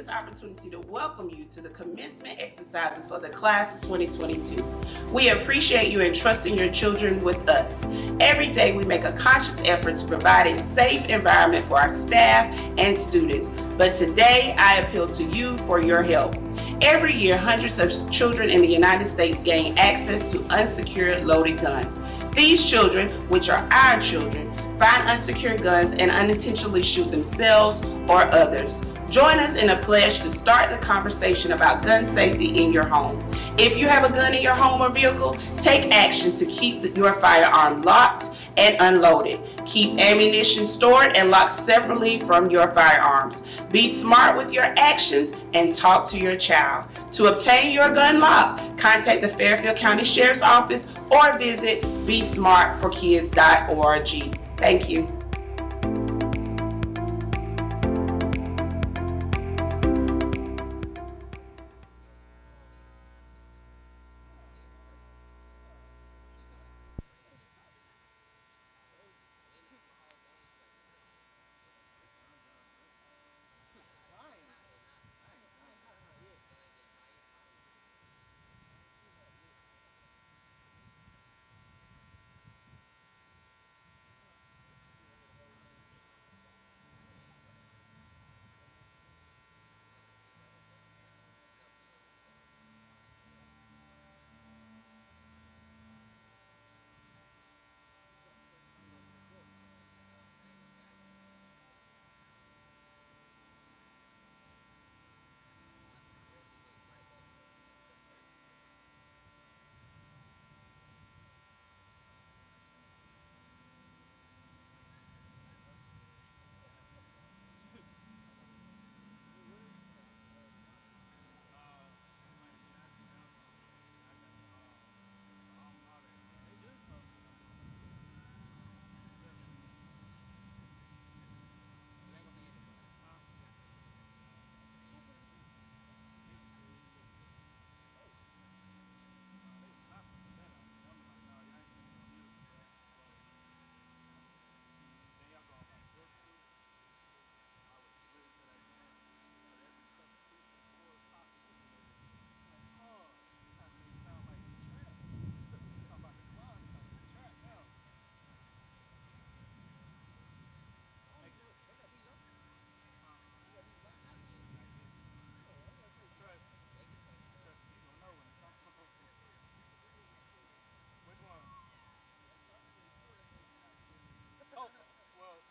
this opportunity to welcome you to the commencement exercises for the class of 2022. We appreciate you entrusting your children with us. Every day we make a conscious effort to provide a safe environment for our staff and students, but today I appeal to you for your help. Every year, hundreds of children in the United States gain access to unsecured loaded guns. These children, which are our children, find unsecured guns and unintentionally shoot themselves or others. Join us in a pledge to start the conversation about gun safety in your home. If you have a gun in your home or vehicle, take action to keep your firearm locked and unloaded. Keep ammunition stored and locked separately from your firearms. Be smart with your actions and talk to your child. To obtain your gun lock, contact the Fairfield County Sheriff's Office or visit besmartforkids.org. Thank you.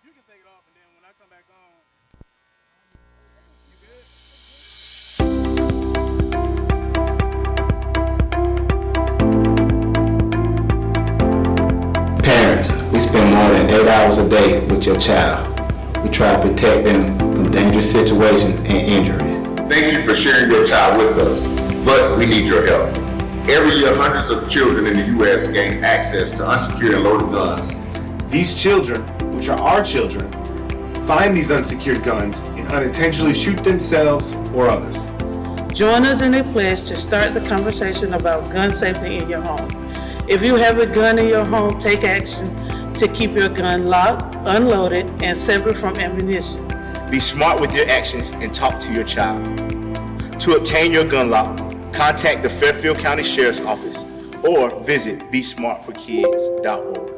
You can take it off, and then when I come back on, you good? Parents, we spend more than 8 hours a day with your child. We try to protect them from dangerous situations and injuries. Thank you for sharing your child with us, but we need your help. Every year, hundreds of children in the U.S. gain access to unsecured and loaded guns. These children, which are our children, find these unsecured guns and unintentionally shoot themselves or others. Join us in a pledge to start the conversation about gun safety in your home. If you have a gun in your home, take action to keep your gun locked, unloaded, and separate from ammunition. Be smart with your actions and talk to your child. To obtain your gun lock, contact the Fairfield County Sheriff's Office or visit besmartforkids.org.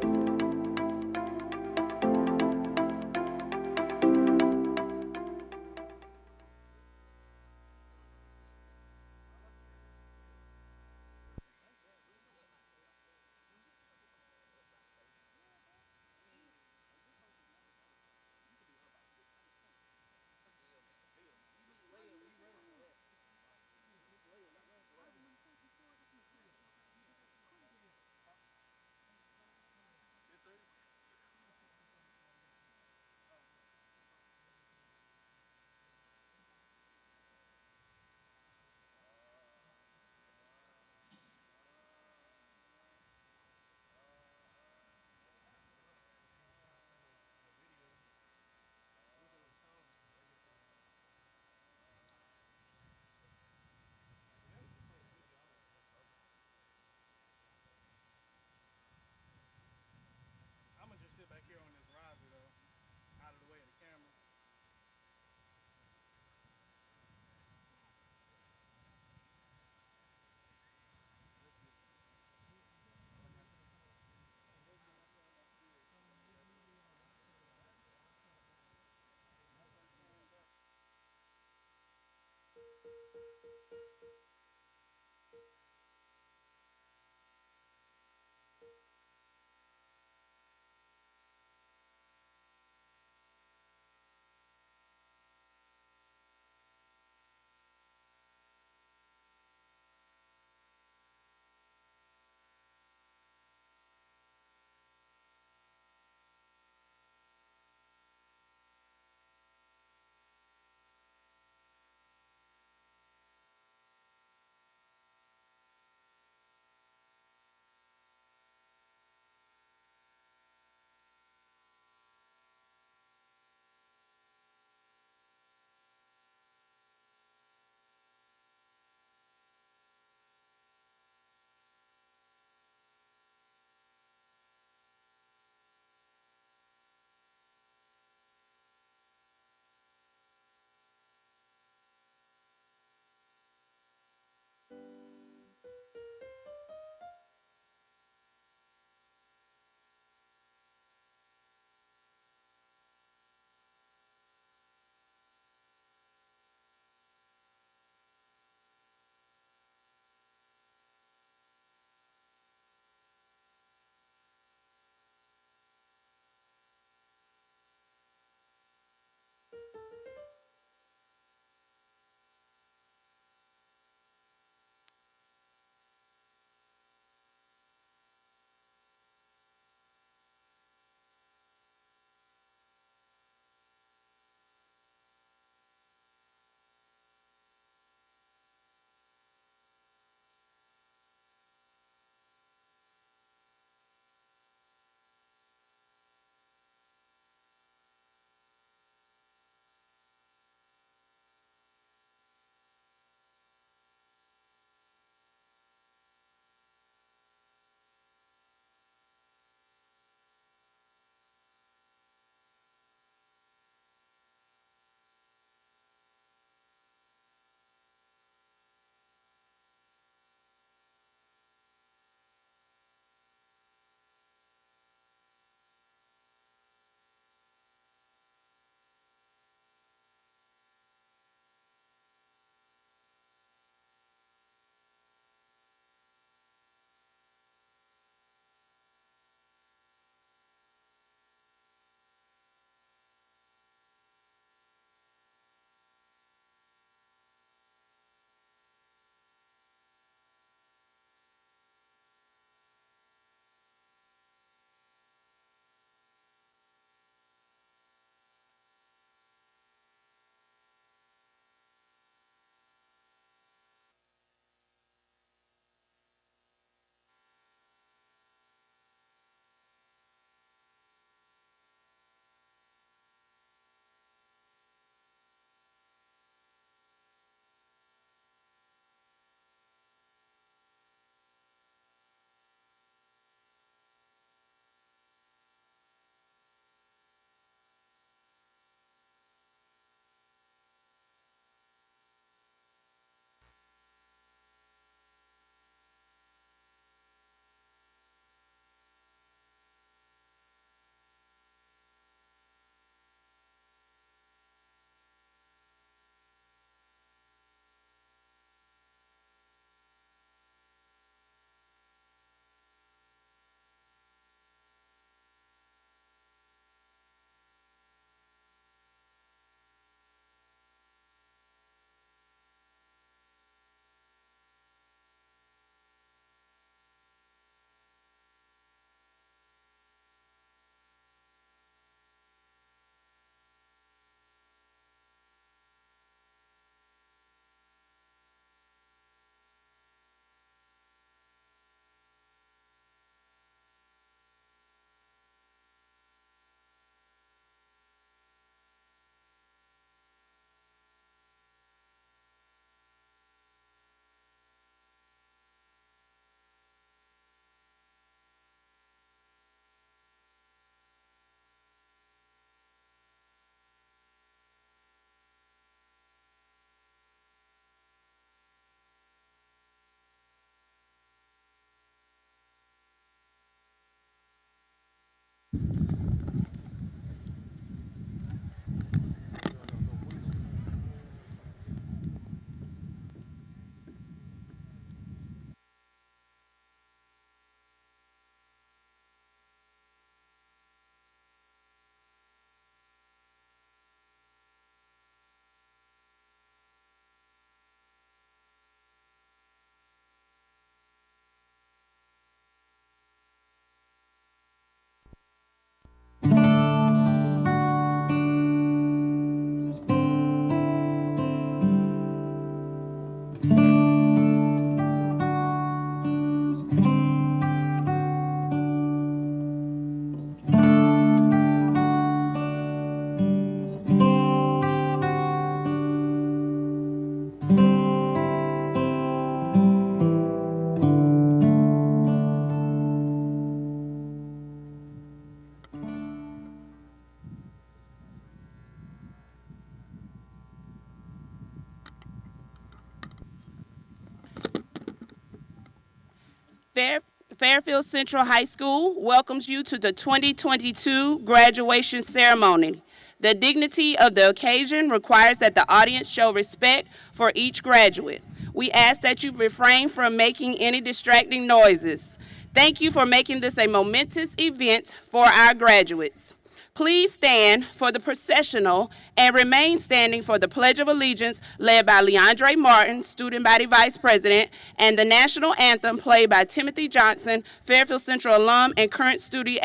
Fairfield Central High School welcomes you to the 2022 graduation ceremony. The dignity of the occasion requires that the audience show respect for each graduate. We ask that you refrain from making any distracting noises. Thank you for making this a momentous event for our graduates. Please stand for the processional and remain standing for the Pledge of Allegiance led by Leandre Martin, Student Body Vice President, and the National Anthem played by Timothy Johnson, Fairfield Central alum and current student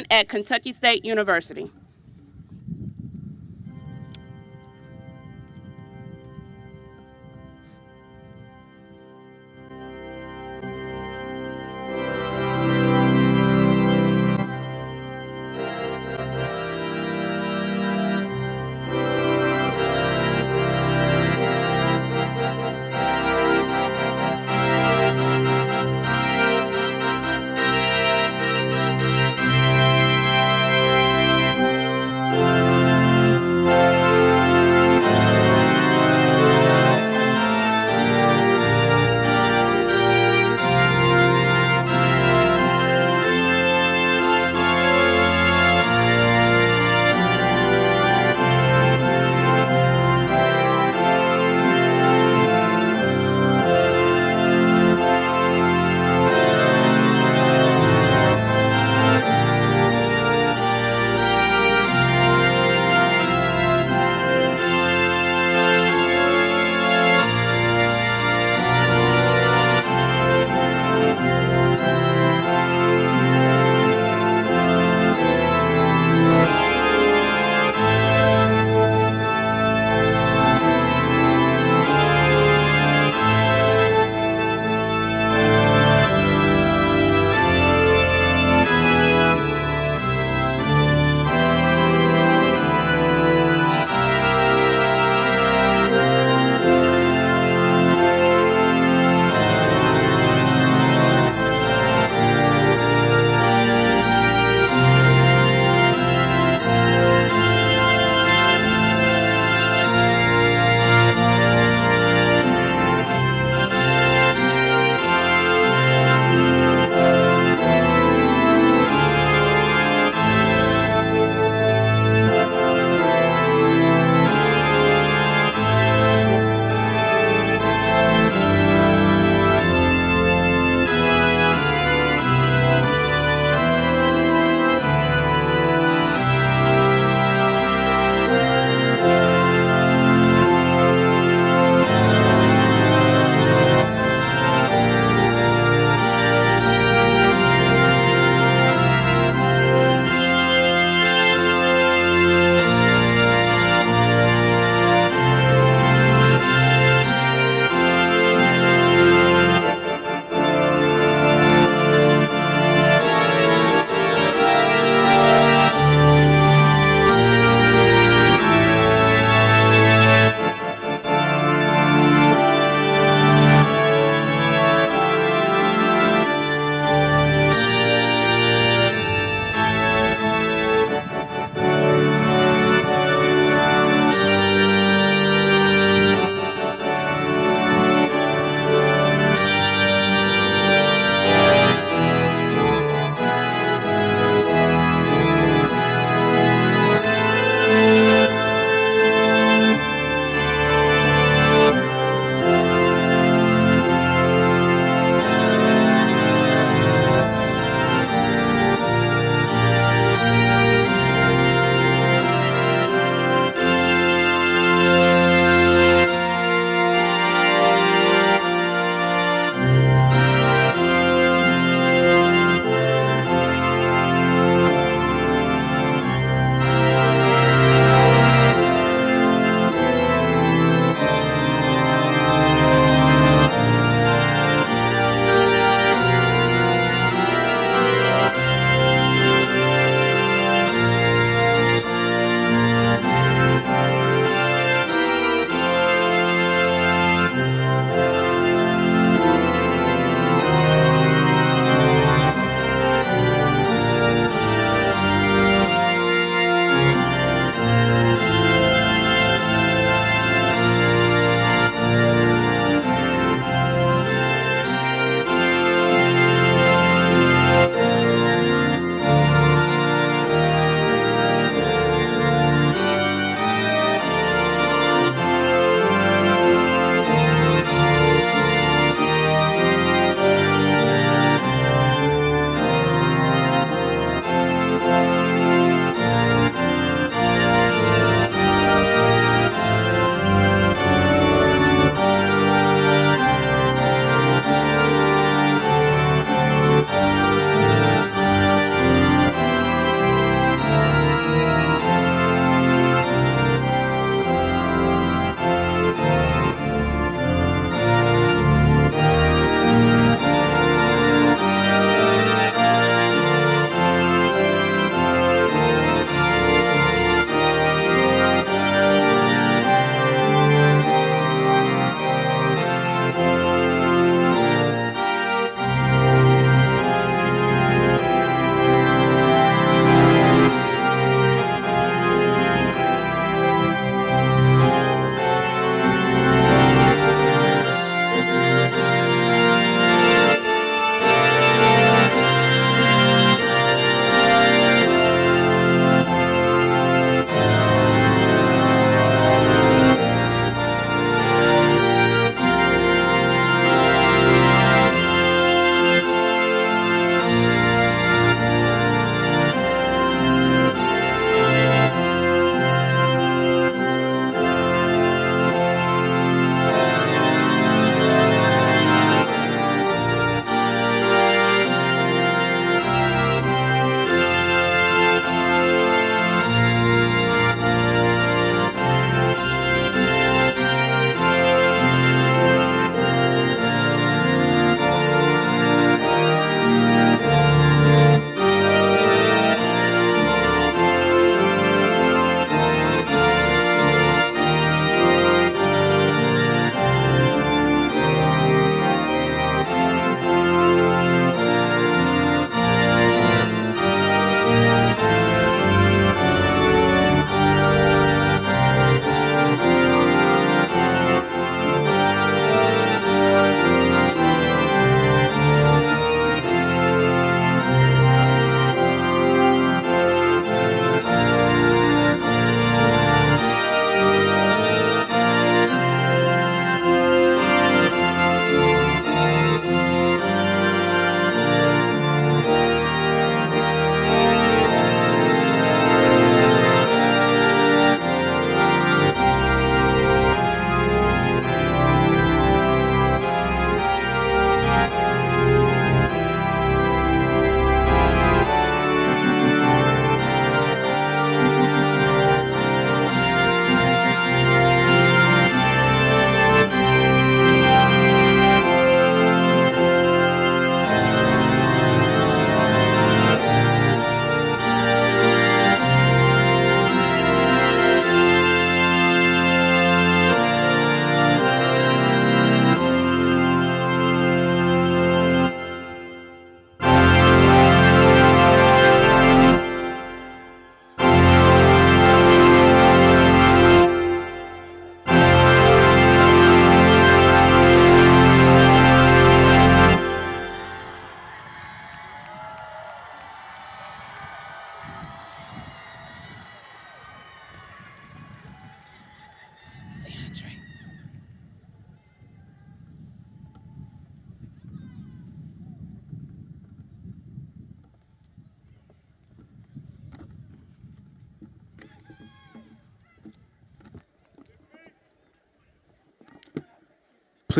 at Kentucky State University.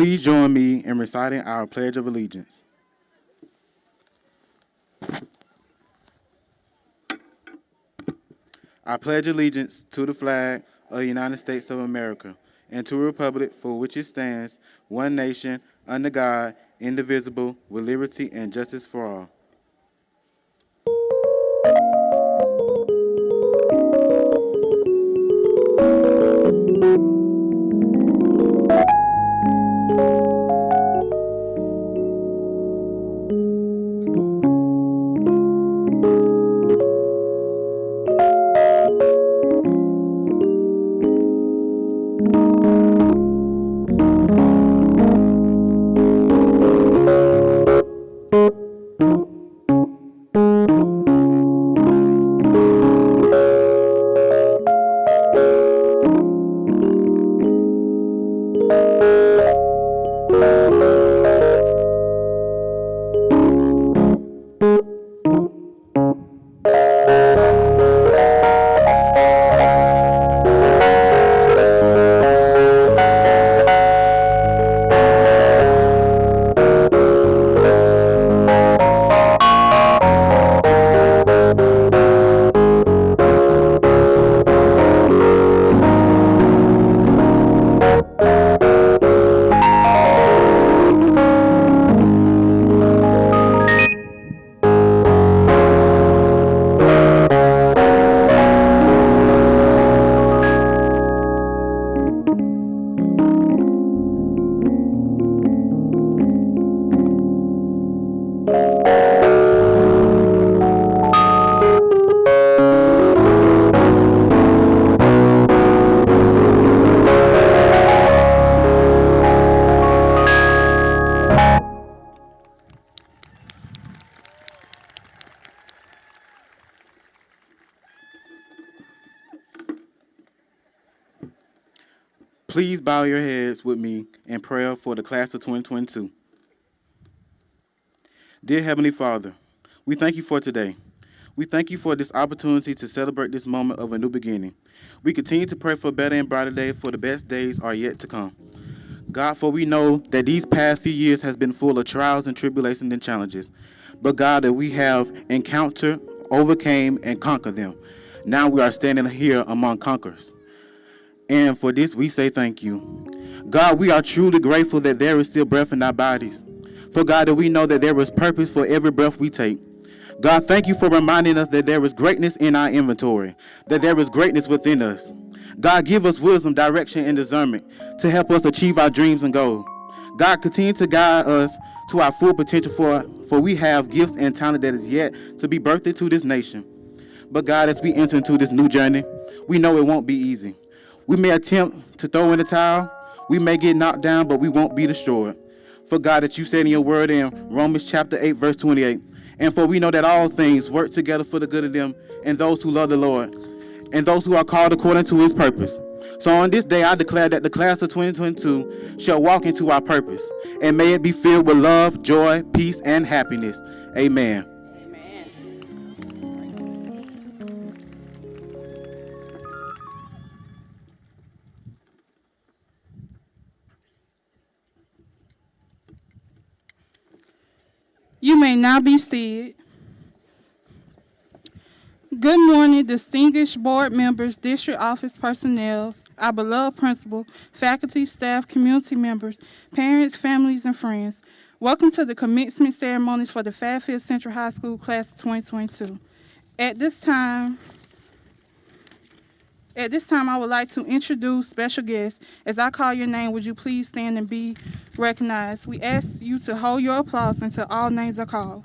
Please join me in reciting our Pledge of Allegiance. I pledge allegiance to the flag of the United States of America and to the republic for which it stands, one nation, under God, indivisible, with liberty and justice for all. Please bow your heads with me in prayer for the class of 2022. Dear Heavenly Father, we thank you for today. We thank you for this opportunity to celebrate this moment of a new beginning. We continue to pray for a better and brighter day, for the best days are yet to come. God, for we know that these past few years has been full of trials and tribulations and challenges. But God, that we have encountered, overcame, and conquered them. Now we are standing here among conquerors. And for this, we say thank you. God, we are truly grateful that there is still breath in our bodies. For God, that we know that there is purpose for every breath we take. God, thank you for reminding us that there is greatness in our inventory, that there is greatness within us. God, give us wisdom, direction, and discernment to help us achieve our dreams and goals. God, continue to guide us to our full potential, for we have gifts and talent that is yet to be birthed into this nation. But God, as we enter into this new journey, we know it won't be easy. We may attempt to throw in the towel, we may get knocked down, but we won't be destroyed. For God, that you said in your word in Romans chapter 8, verse 28, and for we know that all things work together for the good of them and those who love the Lord, and those who are called according to his purpose. So on this day, I declare that the class of 2022 shall walk into our purpose, and may it be filled with love, joy, peace, and happiness. Amen. You may now be seated. Good morning, distinguished board members, district office personnel, our beloved principal, faculty, staff, community members, parents, families, and friends. Welcome to the commencement ceremonies for the Fairfield Central High School class of 2022. At this time, I would like to introduce special guests. As I call your name, would you please stand and be recognized? We ask you to hold your applause until all names are called.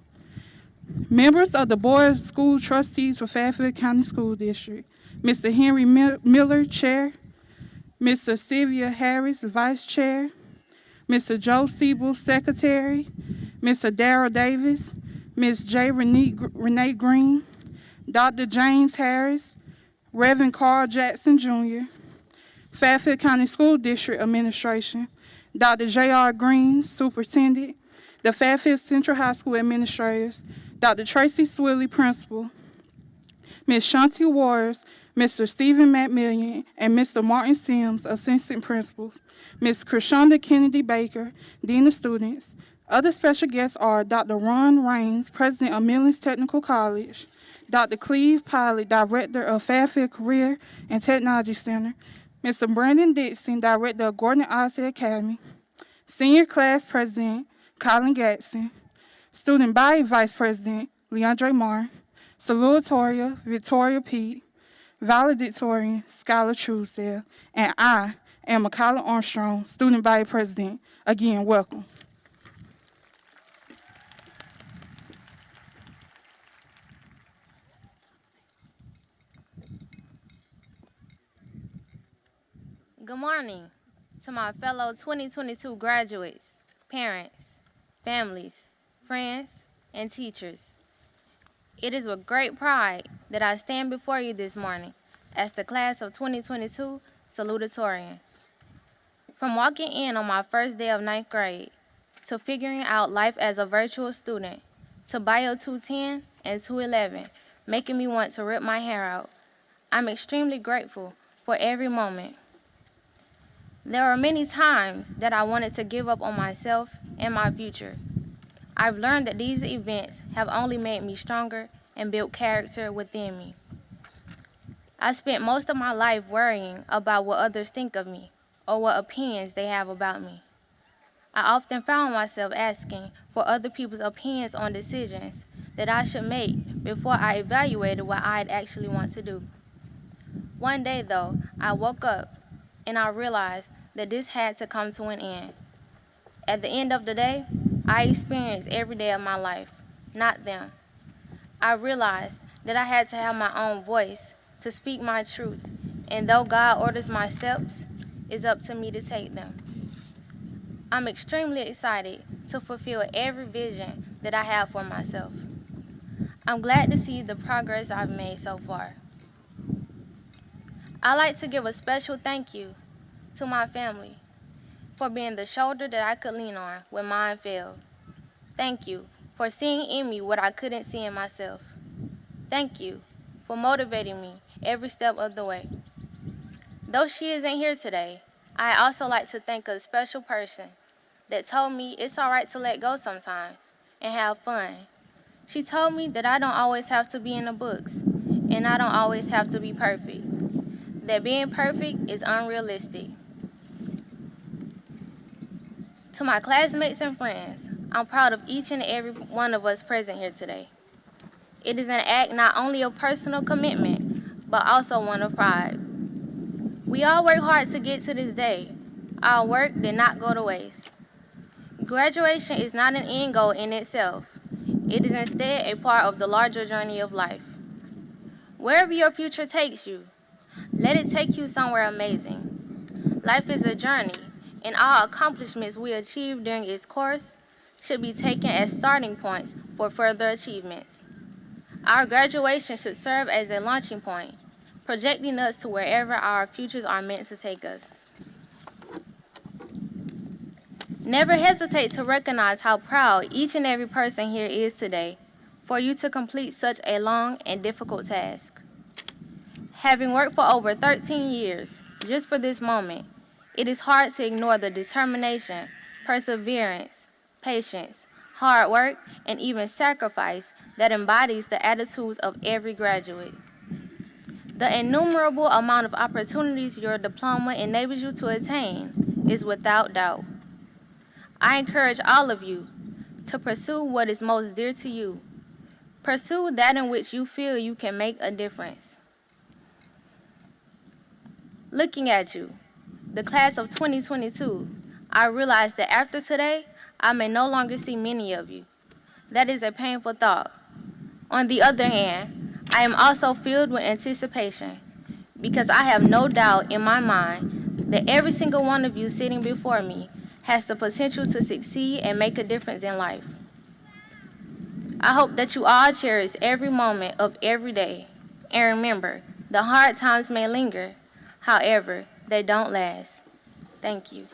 Members of the Board of School Trustees for Fairfield County School District, Mr. Henry Miller, Chair, Mr. Sylvia Harris, Vice Chair, Mr. Joe Siebel, Secretary, Mr. Darrell Davis, Ms. J. Renee Green, Dr. James Harris, Reverend Carl Jackson, Jr., Fairfield County School District Administration, Dr. J.R. Green, Superintendent, the Fairfield Central High School Administrators, Dr. Tracy Swilly, Principal, Ms. Shanti Waters, Mr. Stephen McMillian, and Mr. Martin Sims, Assistant Principals, Ms. Krishonda Kennedy Baker, Dean of Students. Other special guests are Dr. Ron Raines, President of Millings Technical College, Dr. Cleve Pilot, Director of Fairfield Career and Technology Center, Mr. Brandon Dixon, Director of Gordon Ossie Academy, Senior Class President Colin Gatson, Student Body Vice President Leandre Marr, Salutatorian Victoria Pete, Valedictorian Skylar Truesdale, and I am Makala Armstrong, Student Body President. Again, welcome. Good morning to my fellow 2022 graduates, parents, families, friends, and teachers. It is with great pride that I stand before you this morning as the class of 2022 Salutatorian. From walking in on my first day of 9th grade, to figuring out life as a virtual student, to Bio 210 and 211, making me want to rip my hair out, I'm extremely grateful for every moment. There are many times that I wanted to give up on myself and my future. I've learned that these events have only made me stronger and built character within me. I spent most of my life worrying about what others think of me or what opinions they have about me. I often found myself asking for other people's opinions on decisions that I should make before I evaluated what I'd actually want to do. One day, though, I woke up and I realized that this had to come to an end. At the end of the day, I experienced every day of my life, not them. I realized that I had to have my own voice to speak my truth, and though God orders my steps, it's up to me to take them. I'm extremely excited to fulfill every vision that I have for myself. I'm glad to see the progress I've made so far. I'd like to give a special thank you to my family for being the shoulder that I could lean on when mine failed. Thank you for seeing in me what I couldn't see in myself. Thank you for motivating me every step of the way. Though she isn't here today, I also like to thank a special person that told me it's all right to let go sometimes and have fun. She told me that I don't always have to be in the books and I don't always have to be perfect. That being perfect is unrealistic. To my classmates and friends, I'm proud of each and every one of us present here today. It is an act not only of personal commitment, but also one of pride. We all work hard to get to this day. Our work did not go to waste. Graduation is not an end goal in itself. It is instead a part of the larger journey of life. Wherever your future takes you, let it take you somewhere amazing. Life is a journey, and all accomplishments we achieve during its course should be taken as starting points for further achievements. Our graduation should serve as a launching point, projecting us to wherever our futures are meant to take us. Never hesitate to recognize how proud each and every person here is today for you to complete such a long and difficult task. Having worked for over 13 years just for this moment, it is hard to ignore the determination, perseverance, patience, hard work, and even sacrifice that embodies the attitudes of every graduate. The innumerable amount of opportunities your diploma enables you to attain is without doubt. I encourage all of you to pursue what is most dear to you. Pursue that in which you feel you can make a difference. Looking at you, the class of 2022, I realize that after today, I may no longer see many of you. That is a painful thought. On the other hand, I am also filled with anticipation because I have no doubt in my mind that every single one of you sitting before me has the potential to succeed and make a difference in life. I hope that you all cherish every moment of every day. And remember, the hard times may linger, however, they don't last. Thank you.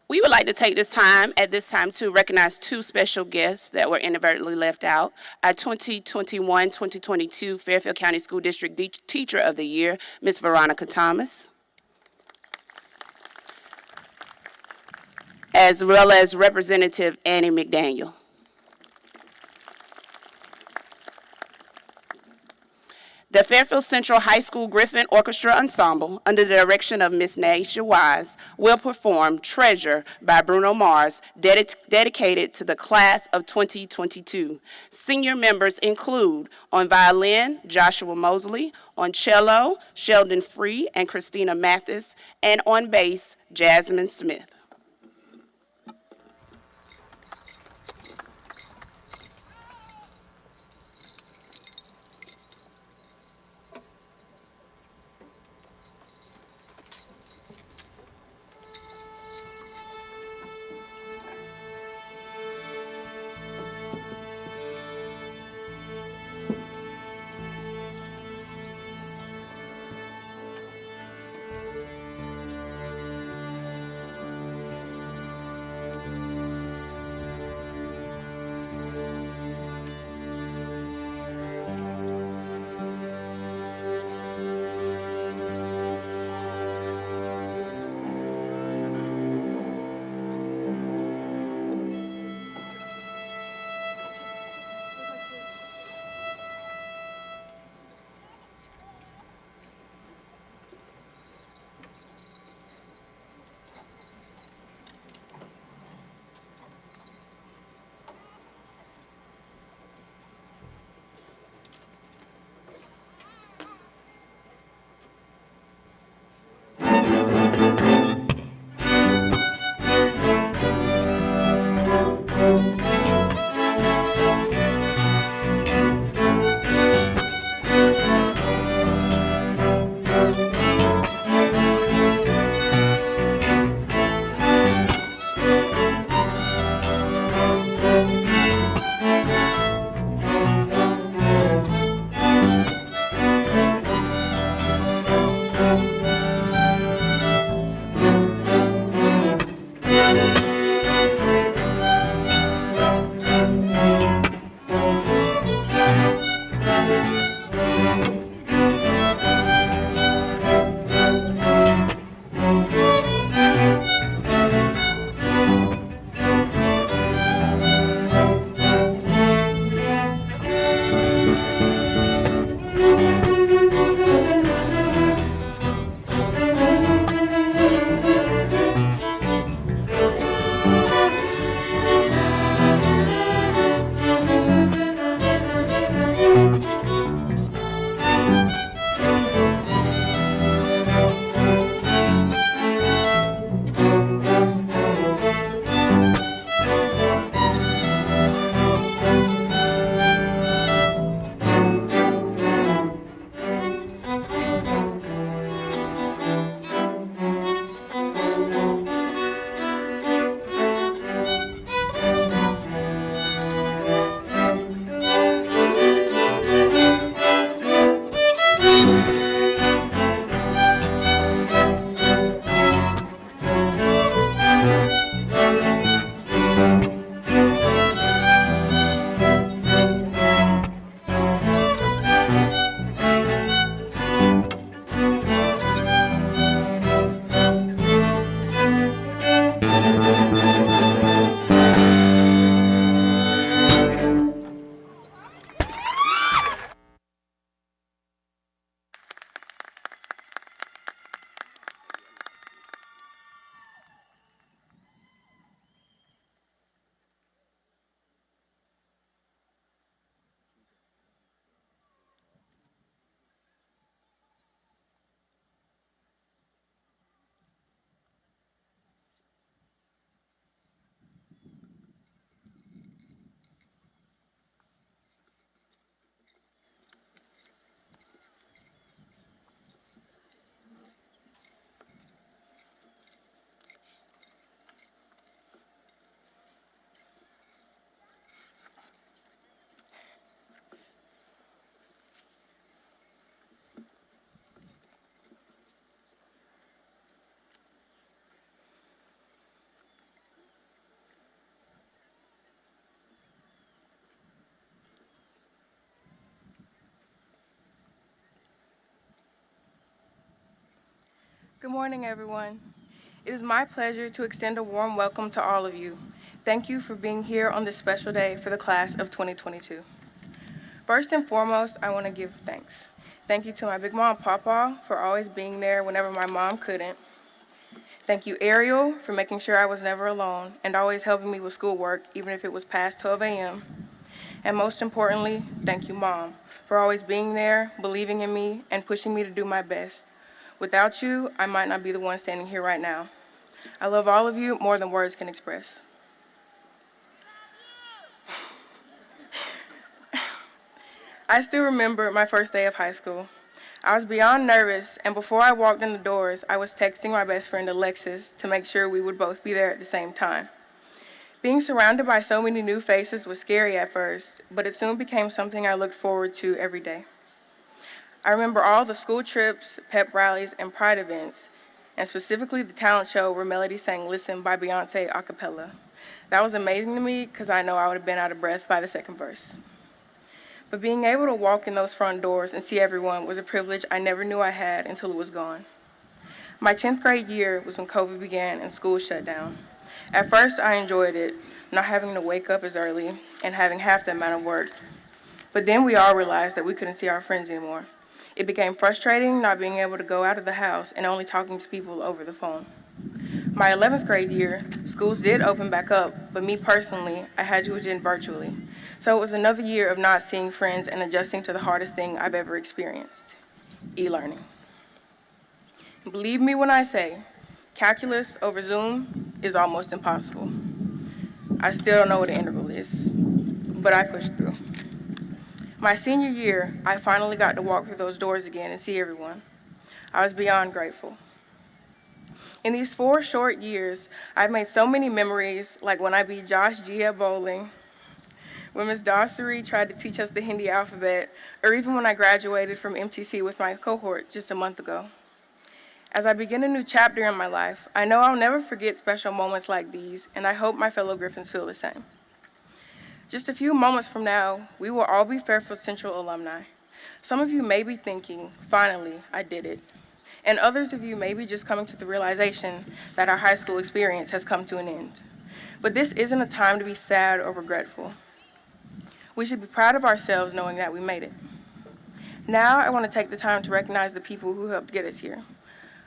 We would like to take at this time to recognize two special guests that were inadvertently left out. Our 2021-2022 Fairfield County School District Teacher of the Year, Ms. Veronica Thomas, as well as Representative Annie McDaniel. The Fairfield Central High School Griffin Orchestra Ensemble, under the direction of Ms. Naisha Wise, will perform Treasure by Bruno Mars, dedicated to the class of 2022. Senior members include on violin, Joshua Mosley, on cello, Sheldon Free and Christina Mathis, and on bass, Jasmine Smith. Good morning, everyone. It is my pleasure to extend a warm welcome to all of you. Thank you for being here on this special day for the class of 2022. First and foremost, I want to give thanks. Thank you to my big mom, Papa, for always being there whenever my mom couldn't. Thank you, Ariel, for making sure I was never alone and always helping me with schoolwork, even if it was past 12 a.m. And most importantly, thank you, Mom, for always being there, believing in me, and pushing me to do my best. Without you, I might not be the one standing here right now. I love all of you more than words can express. I still remember my first day of high school. I was beyond nervous, and before I walked in the doors, I was texting my best friend Alexis to make sure we would both be there at the same time. Being surrounded by so many new faces was scary at first, but it soon became something I looked forward to every day. I remember all the school trips, pep rallies, and pride events, and specifically the talent show where Melody sang Listen by Beyonce a cappella. That was amazing to me because I know I would have been out of breath by the second verse. But being able to walk in those front doors and see everyone was a privilege I never knew I had until it was gone. My 10th grade year was when COVID began and school shut down. At first, I enjoyed it, not having to wake up as early and having half the amount of work. But then we all realized that we couldn't see our friends anymore. It became frustrating not being able to go out of the house and only talking to people over the phone. My 11th grade year, schools did open back up, but me personally, I had to attend virtually. So it was another year of not seeing friends and adjusting to the hardest thing I've ever experienced, e-learning. Believe me when I say, calculus over Zoom is almost impossible. I still don't know what an integral is, but I pushed through. My senior year, I finally got to walk through those doors again and see everyone. I was beyond grateful. In these 4 short years, I've made so many memories, like when I beat Josh G at bowling, when Ms. Dossary tried to teach us the Hindi alphabet, or even when I graduated from MTC with my cohort just a month ago. As I begin a new chapter in my life, I know I'll never forget special moments like these, and I hope my fellow Griffins feel the same. Just a few moments from now, we will all be Fairfield Central alumni. Some of you may be thinking, finally, I did it. And others of you may be just coming to the realization that our high school experience has come to an end. But this isn't a time to be sad or regretful. We should be proud of ourselves knowing that we made it. Now I want to take the time to recognize the people who helped get us here.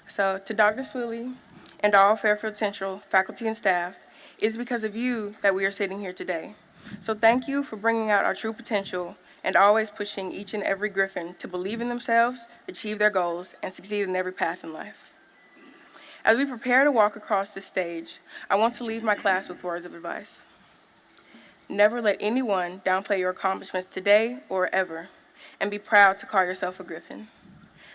So to Dr. Swilly and all Fairfield Central faculty and staff, it is because of you that we are sitting here today. So thank you for bringing out our true potential and always pushing each and every Griffin to believe in themselves, achieve their goals, and succeed in every path in life. As we prepare to walk across this stage, I want to leave my class with words of advice. Never let anyone downplay your accomplishments today or ever, and be proud to call yourself a Griffin.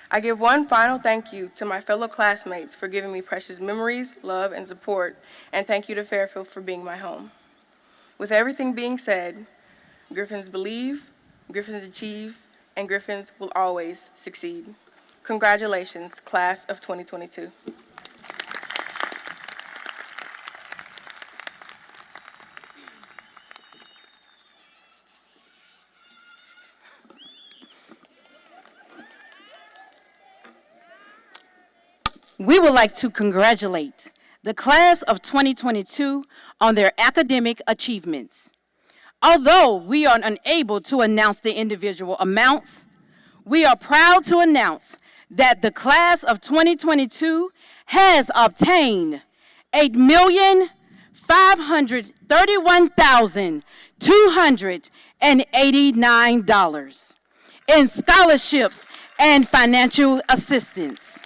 I give one final thank you to my fellow classmates for giving me precious memories, love, and support, and thank you to Fairfield for being my home. With everything being said, Griffins believe, Griffins achieve, and Griffins will always succeed. Congratulations, class of 2022. We would like to congratulate the class of 2022 on their academic achievements. Although we are unable to announce the individual amounts, we are proud to announce that the class of 2022 has obtained $8,531,289 in scholarships and financial assistance.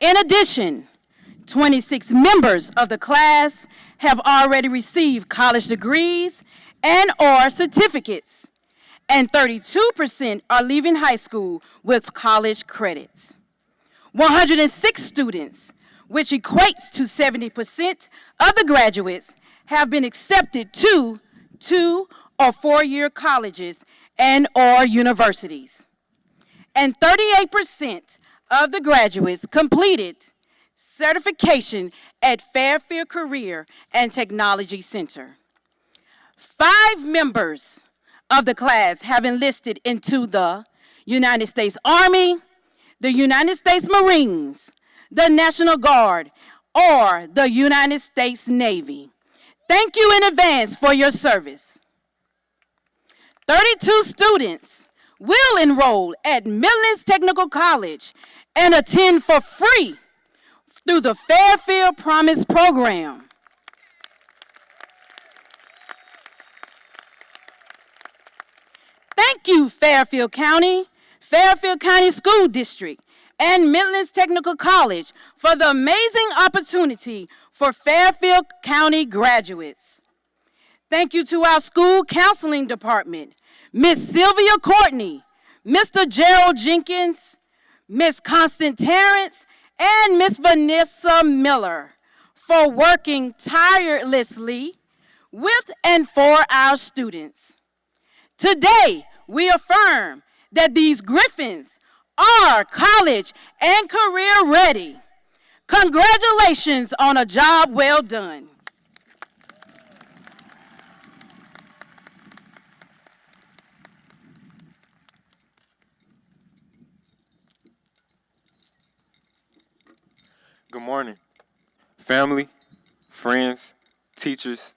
In addition, 26 members of the class have already received college degrees and/or certificates, and 32% are leaving high school with college credits. 106 students, which equates to 70% of the graduates, have been accepted to 2- or 4-year colleges and/or universities. And 38% of the graduates completed certification at Fairfield Career and Technology Center. 5 members of the class have enlisted into the United States Army, the United States Marines, the National Guard, or the United States Navy. Thank you in advance for your service. 32 students will enroll at Midlands Technical College and attend for free through the Fairfield Promise program. Thank you, Fairfield County School District, and Midlands Technical College for the amazing opportunity for Fairfield County graduates. Thank you to our school counseling department, Miss Sylvia Courtney, Mr. Gerald Jenkins, Miss Constance Terrence, and Miss Vanessa Miller for working tirelessly with and for our students. Today, we affirm that these Griffins are college and career ready. Congratulations on a job well done. Good morning, family, friends, teachers,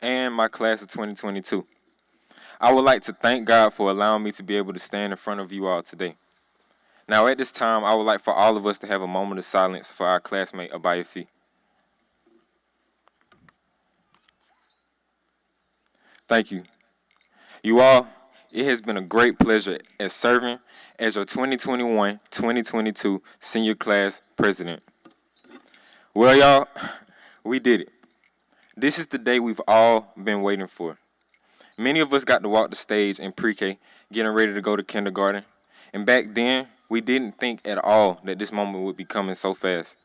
and my class of 2022. I would like to thank God for allowing me to be able to stand in front of you all today. Now at this time, I would like for all of us to have a moment of silence for our classmate, Abayafi. Thank you. You all, it has been a great pleasure as serving as your 2021-2022 senior class president. Well, y'all, we did it. This is the day we've all been waiting for. Many of us got to walk the stage in pre-K, getting ready to go to kindergarten. And back then, we didn't think at all that this moment would be coming so fast.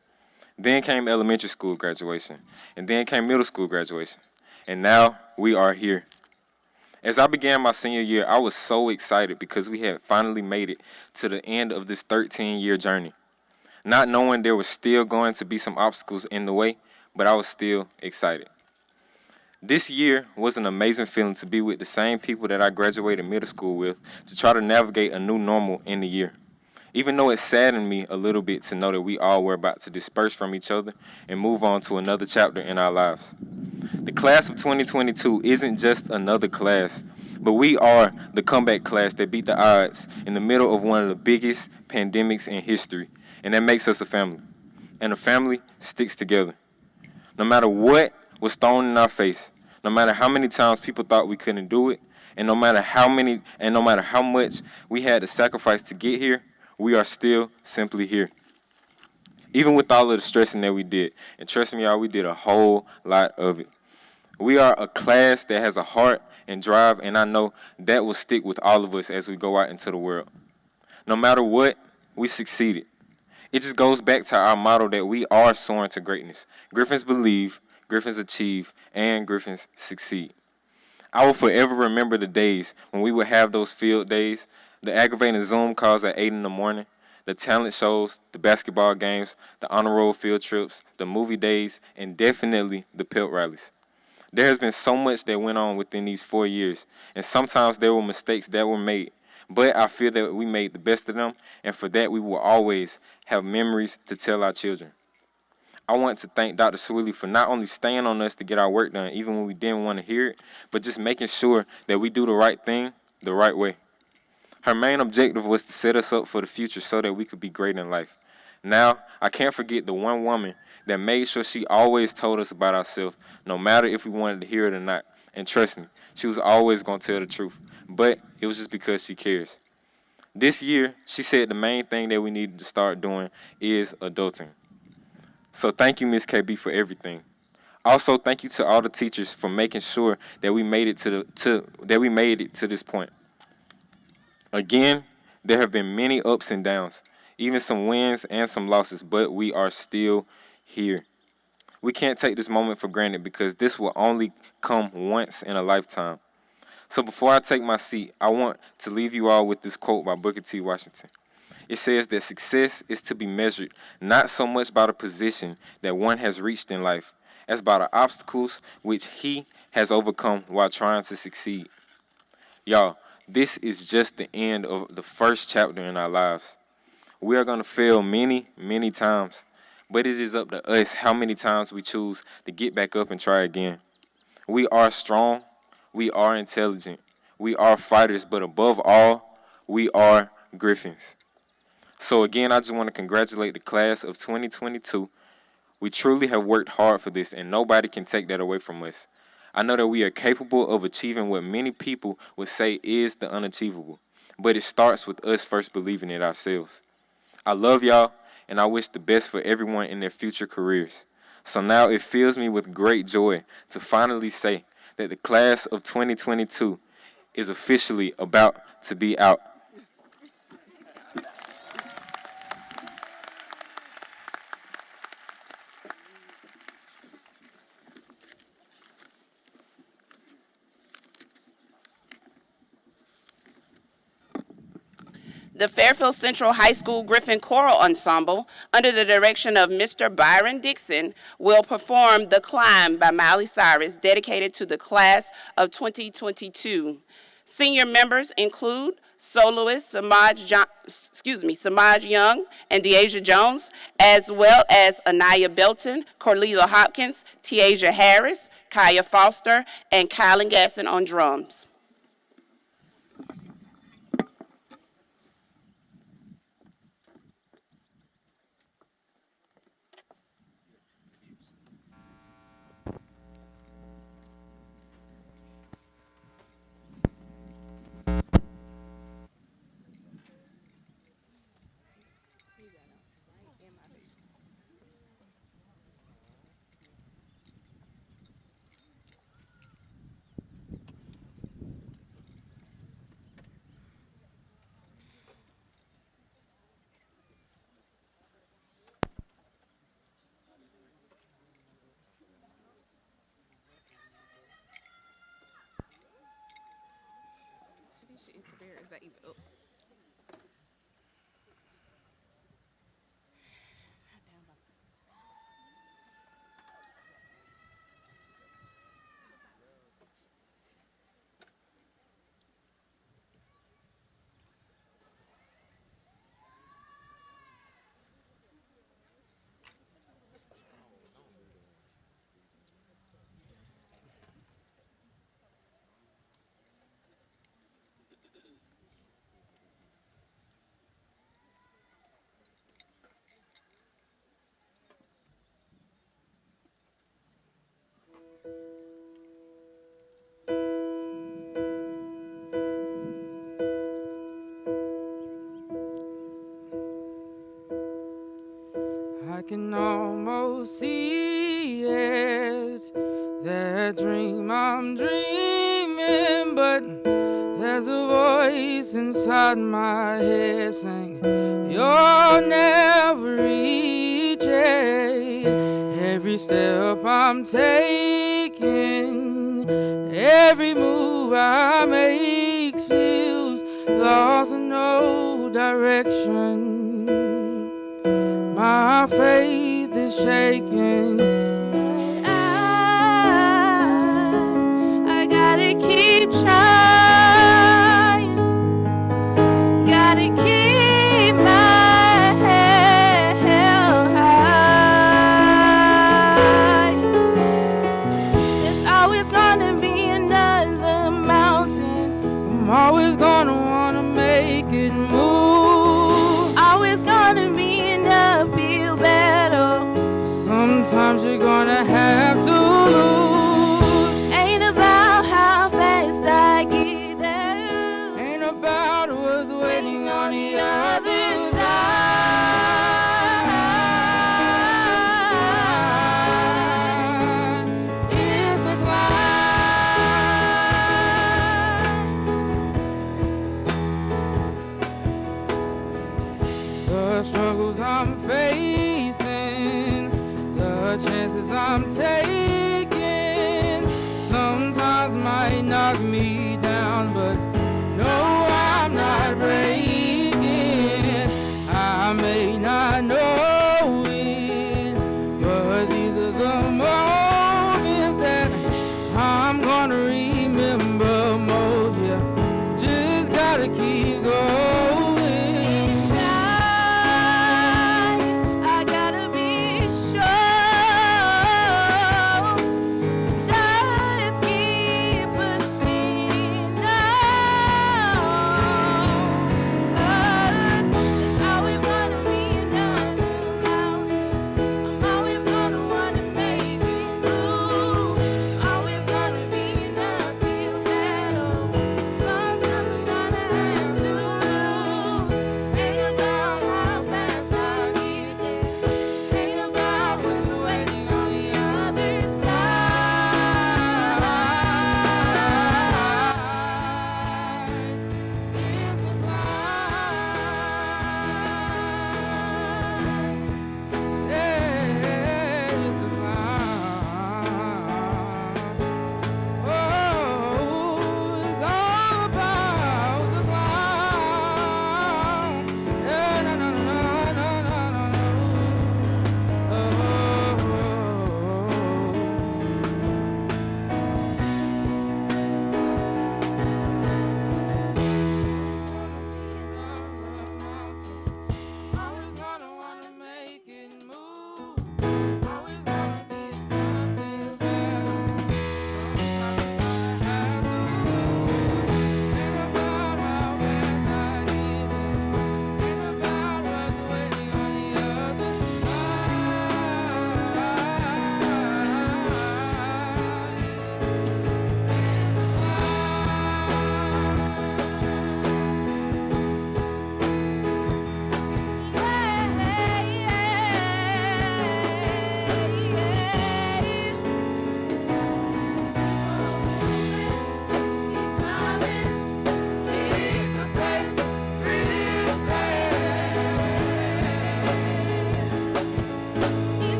Then came elementary school graduation, and then came middle school graduation. And now we are here. As I began my senior year, I was so excited because we had finally made it to the end of this 13-year journey. Not knowing there was still going to be some obstacles in the way, but I was still excited. This year was an amazing feeling to be with the same people that I graduated middle school with to try to navigate a new normal in the year. Even though it saddened me a little bit to know that we all were about to disperse from each other and move on to another chapter in our lives. The class of 2022 isn't just another class, but we are the comeback class that beat the odds in the middle of one of the biggest pandemics in history, and that makes us a family. And a family sticks together. No matter what was thrown in our face, no matter how many times people thought we couldn't do it, and no matter how much we had to sacrifice to get here, we are still simply here. Even with all of the stressing that we did, and trust me, y'all, we did a whole lot of it. We are a class that has a heart and drive, and I know that will stick with all of us as we go out into the world. No matter what, we succeeded. It just goes back to our motto that we are soaring to greatness. Griffins believe, Griffins achieve, and Griffins succeed. I will forever remember the days when we would have those field days, the aggravating Zoom calls at 8 in the morning, the talent shows, the basketball games, the honor roll field trips, the movie days, and definitely the pep rallies. There has been so much that went on within these 4 years, and sometimes there were mistakes that were made, but I feel that we made the best of them, and for that we will always have memories to tell our children. I want to thank Dr. Swilly for not only staying on us to get our work done, even when we didn't want to hear it, but just making sure that we do the right thing the right way. Her main objective was to set us up for the future so that we could be great in life. Now, I can't forget the one woman that made sure she always told us about ourselves, no matter if we wanted to hear it or not. And trust me, she was always going to tell the truth, but it was just because she cares. This year, she said the main thing that we needed to start doing is adulting. So thank you, Ms. KB, for everything. Also, thank you to all the teachers for making sure that we made it to this point. Again, there have been many ups and downs, even some wins and some losses, but we are still here. We can't take this moment for granted because this will only come once in a lifetime. So before I take my seat, I want to leave you all with this quote by Booker T. Washington. It says that success is to be measured not so much by the position that one has reached in life, as by the obstacles which he has overcome while trying to succeed. Y'all, this is just the end of the first chapter in our lives. We are going to fail many, many times, but it is up to us how many times we choose to get back up and try again. We are strong, we are intelligent, we are fighters, but above all, we are Griffins. So again, I just want to congratulate the class of 2022. We truly have worked hard for this, and nobody can take that away from us. I know that we are capable of achieving what many people would say is the unachievable, but it starts with us first believing it ourselves. I love y'all, and I wish the best for everyone in their future careers. So now it fills me with great joy to finally say that the class of 2022 is officially about to be out. The Fairfield Central High School Griffin Choral Ensemble, under the direction of Mr. Byron Dixon, will perform The Climb by Miley Cyrus, dedicated to the class of 2022. Senior members include soloist Samaj Young and Deasia Jones, as well as Anaya Belton, Corlelia Hopkins, Tiaja Harris, Kaya Foster, and Kylan Gasson on drums. Is that even up? I can almost see it, that dream I'm dreaming, but there's a voice inside my head saying, you'll never reach it. Every step I'm taking, every move I make feels lost with no direction. My faith is shaking. I gotta keep trying. Gotta keep my head held high. There's always gonna be another mountain. I'm always gonna wanna make it move. Always gonna be feel better. Sometimes you're gonna have to lose. Ain't about how fast I get there. Ain't about what's waiting on the other side. It's a climb. The struggles I'm facing, the chances I'm taking, sometimes might knock me down, but no, I'm not breaking. I may not know it, but these are the moments that I'm gonna remember most. Yeah, just gotta keep going.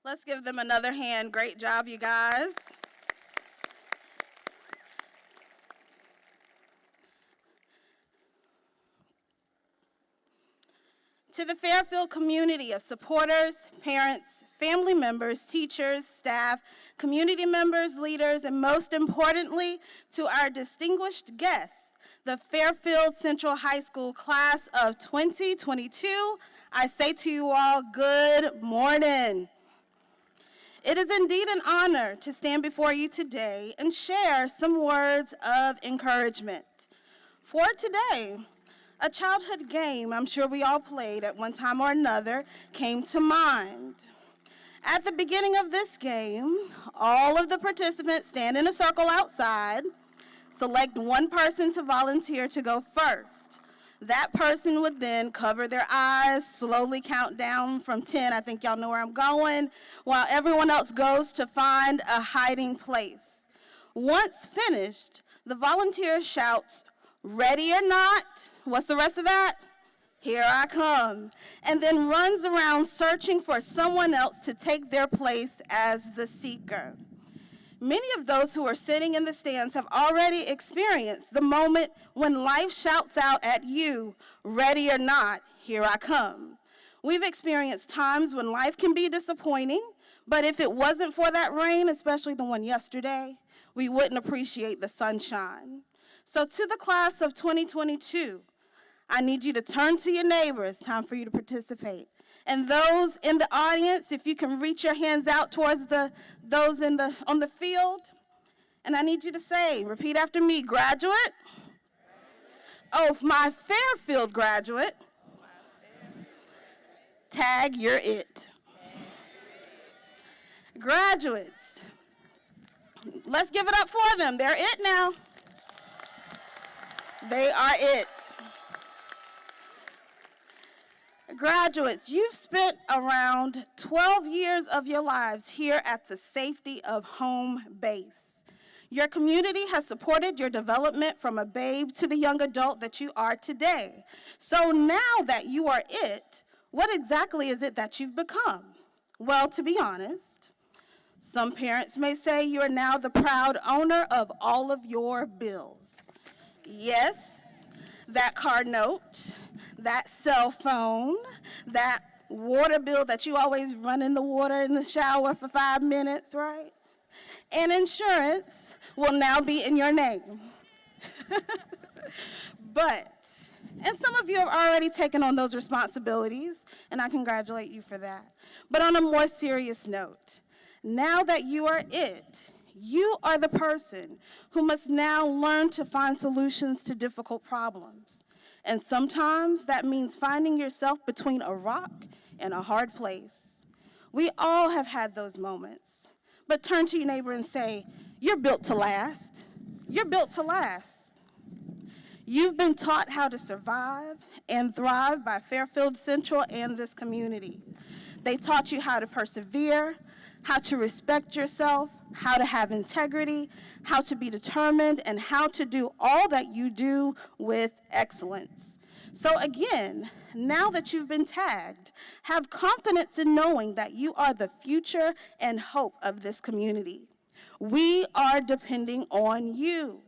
Let's give them another hand. Great job, you guys. To the Fairfield community of supporters, parents, family members, teachers, staff, community members, leaders, and most importantly, to our distinguished guests, the Fairfield Central High School class of 2022, I say to you all, good morning. It is indeed an honor to stand before you today and share some words of encouragement. For today, a childhood game I'm sure we all played at one time or another came to mind. At the beginning of this game, all of the participants stand in a circle outside, select one person to volunteer to go first. That person would then cover their eyes, slowly count down from 10, I think y'all know where I'm going, while everyone else goes to find a hiding place. Once finished, the volunteer shouts, "Ready or not?" What's the rest of that? "Here I come," and then runs around searching for someone else to take their place as the seeker. Many of those who are sitting in the stands have already experienced the moment when life shouts out at you, "Ready or not, here I come." We've experienced times when life can be disappointing, but if it wasn't for that rain, especially the one yesterday, we wouldn't appreciate the sunshine. So to the class of 2022, I need you to turn to your neighbor. It's time for you to participate. And those in the audience, if you can reach your hands out towards those on the field. And I need you to say, repeat after me, graduate. Oh, my Fairfield graduate. Tag, you're it. Graduates, let's give it up for them. They're it now. They are it. Graduates, you've spent around 12 years of your lives here at the safety of home base. Your community has supported your development from a babe to the young adult that you are today. So now that you are it, what exactly is it that you've become? Well, to be honest, some parents may say you are now the proud owner of all of your bills. Yes, that car note, that cell phone, that water bill that you always run in the water in the shower for 5 minutes, right? And insurance will now be in your name. And some of you have already taken on those responsibilities, and I congratulate you for that. But on a more serious note, now that you are it, you are the person who must now learn to find solutions to difficult problems. And sometimes that means finding yourself between a rock and a hard place. We all have had those moments. But turn to your neighbor and say, "You're built to last. You're built to last." You've been taught how to survive and thrive by Fairfield Central and this community. They taught you how to persevere, how to respect yourself, how to have integrity, how to be determined, and how to do all that you do with excellence. So again, now that you've been tagged, have confidence in knowing that you are the future and hope of this community. We are depending on you.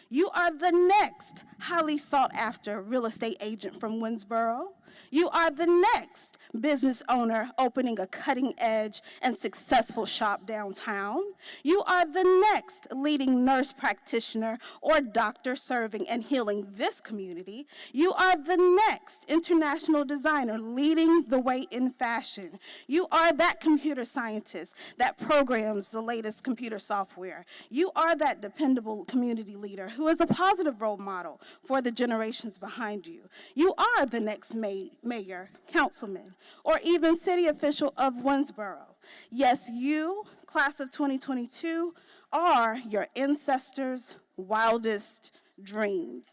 You are the next highly sought after real estate agent from Winsboro. You are the next business owner opening a cutting edge and successful shop downtown. You are the next leading nurse practitioner or doctor serving and healing this community. You are the next international designer leading the way in fashion. You are that computer scientist that programs the latest computer software. You are that dependable community leader who is a positive role model for the generations behind you. You are the next mayor, councilman, or even city official of Winsboro. Yes, you, class of 2022, are your ancestors' wildest dreams.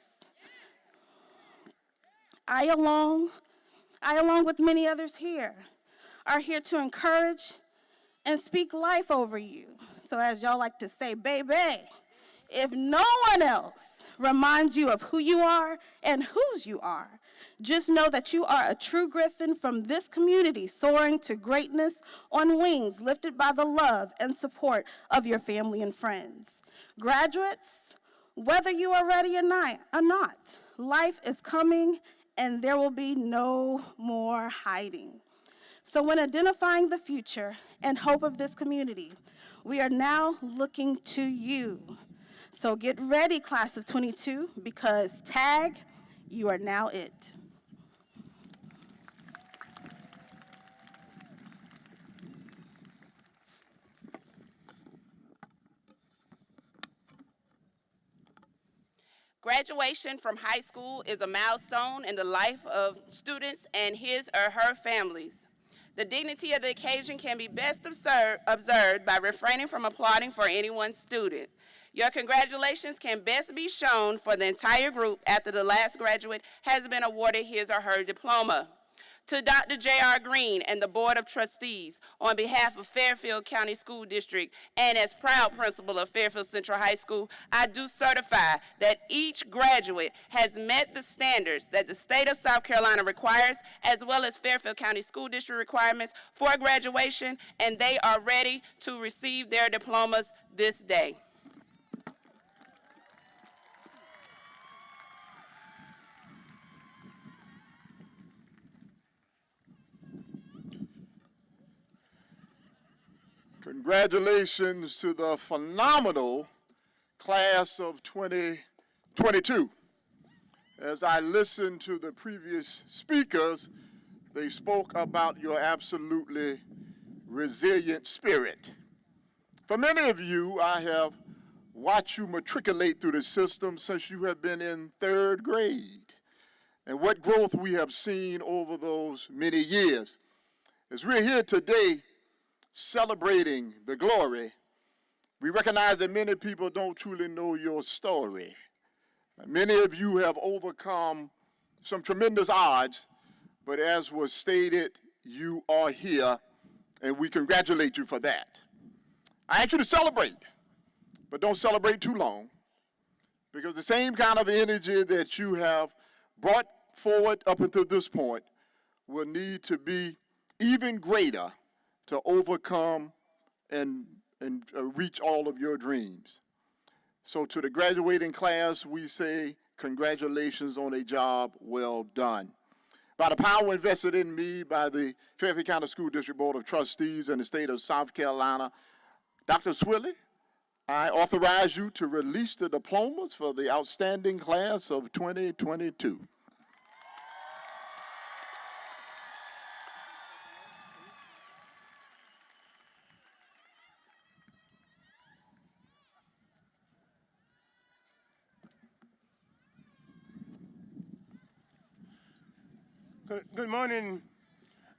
I, along with many others here, are here to encourage and speak life over you. So as y'all like to say, baby, if no one else reminds you of who you are and whose you are. Just know that you are a true Griffin from this community, soaring to greatness on wings lifted by the love and support of your family and friends. Graduates, whether you are ready or not, life is coming and there will be no more hiding. So when identifying the future and hope of this community, we are now looking to you. So get ready, class of 22, because tag, you are now it. Graduation from high school is a milestone in the life of students and his or her families. The dignity of the occasion can be best observed by refraining from applauding for any one student. Your congratulations can best be shown for the entire group after the last graduate has been awarded his or her diploma. To Dr. J.R. Green and the Board of Trustees, on behalf of Fairfield County School District and as proud principal of Fairfield Central High School, I do certify that each graduate has met the standards that the state of South Carolina requires, as well as Fairfield County School District requirements for graduation, and they are ready to receive their diplomas this day. Congratulations to the phenomenal class of 2022. As I listened to the previous speakers, they spoke about your absolutely resilient spirit. For many of you, I have watched you matriculate through the system since you have been in 3rd grade. And what growth we have seen over those many years. As we're here today, celebrating the glory, we recognize that many people don't truly know your story. Many of you have overcome some tremendous odds, but as was stated, you are here, and we congratulate you for that. I ask you to celebrate, but don't celebrate too long, because the same kind of energy that you have brought forward up until this point will need to be even greater to overcome and reach all of your dreams. So to the graduating class, we say congratulations on a job well done. By the power invested in me by the Fairfield County School District Board of Trustees in the state of South Carolina, Dr. Swilley, I authorize you to release the diplomas for the outstanding class of 2022. Good morning.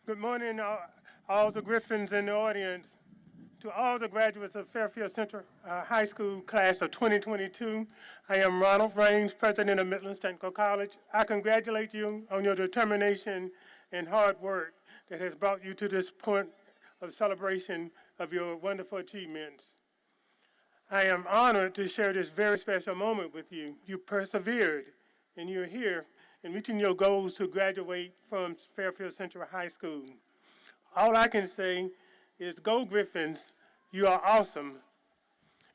Good morning, all the Griffins in the audience. To all the graduates of Fairfield Central High School class of 2022, I am Ronald Raines, president of Midlands Technical College. I congratulate you on your determination and hard work that has brought you to this point of celebration of your wonderful achievements. I am honored to share this very special moment with you. You persevered, and you're here in reaching your goals to graduate from Fairfield Central High School. All I can say is go Griffins, you are awesome.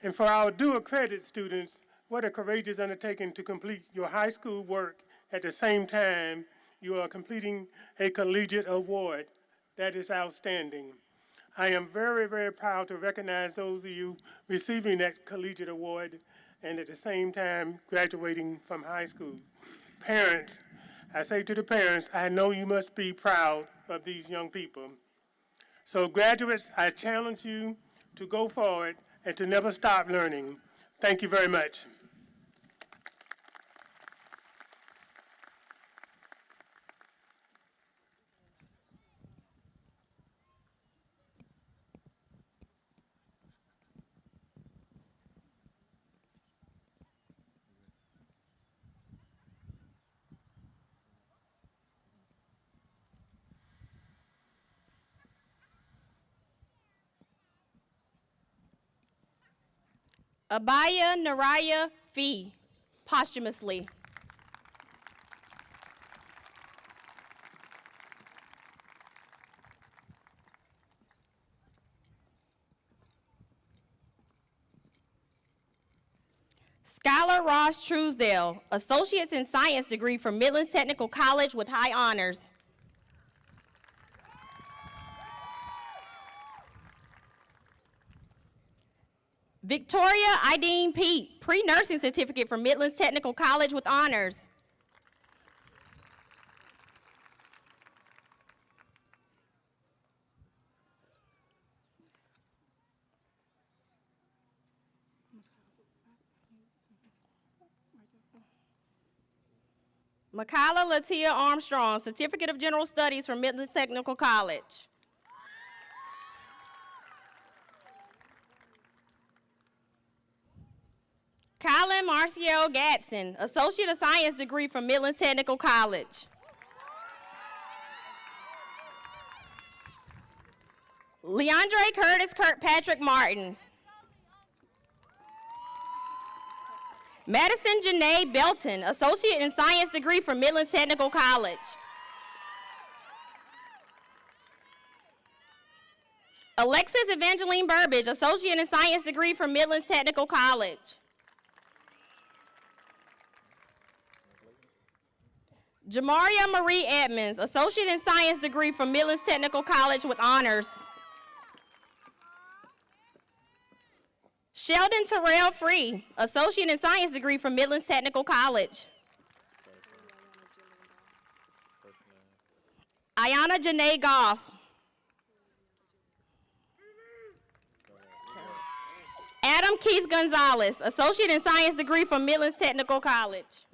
And for our due accredited students, what a courageous undertaking to complete your high school work at the same time you are completing a collegiate award. That is outstanding. I am very, very proud to recognize those of you receiving that collegiate award and at the same time graduating from high school. Parents, I say to the parents, I know you must be proud of these young people. So graduates, I challenge you to go forward and to never stop learning. Thank you very much. Abaya Naraya Fee, posthumously. Skylar Ross Truesdale, Associates in Science degree from Midlands Technical College with high honors. Victoria Ideen Pete, pre-nursing certificate from Midlands Technical College with honors. Makala Latia Armstrong, Certificate of General Studies from Midlands Technical College. Colin Marciel Gatson, Associate of Science degree from Midlands Technical College. Leandre Curtis Kirkpatrick Martin. Madison Janae Belton, Associate in Science degree from Midlands Technical College. Alexis Evangeline Burbage, Associate in Science degree from Midlands Technical College. Jamaria Marie Edmonds, Associate in Science degree from Midlands Technical College with honors. Sheldon Terrell Free, Associate in Science degree from Midlands Technical College. Ayana Janae Goff. Adam Keith Gonzalez, Associate in Science degree from Midlands Technical College.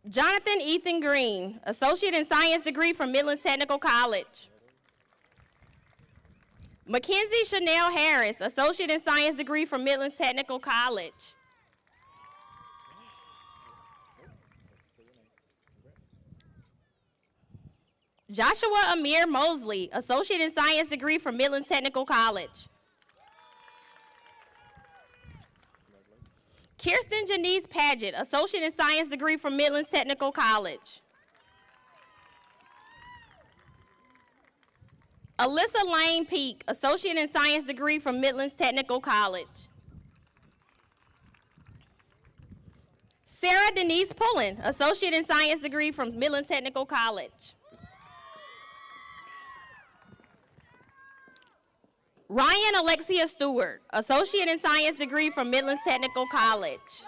Jonathan Ethan Green, Associate in Science degree from Midlands Technical College. Mackenzie Chanel Harris, Associate in Science degree from Midlands Technical College. Joshua Amir Mosley, Associate in Science degree from Midlands Technical College. Kirsten Janice Paget, Associate in Science degree from Midlands Technical College. Alyssa Lane Peak, Associate in Science degree from Midlands Technical College. Sarah Denise Pullen, Associate in Science degree from Midlands Technical College. Ryan Alexia Stewart, Associate in Science degree from Midlands Technical College.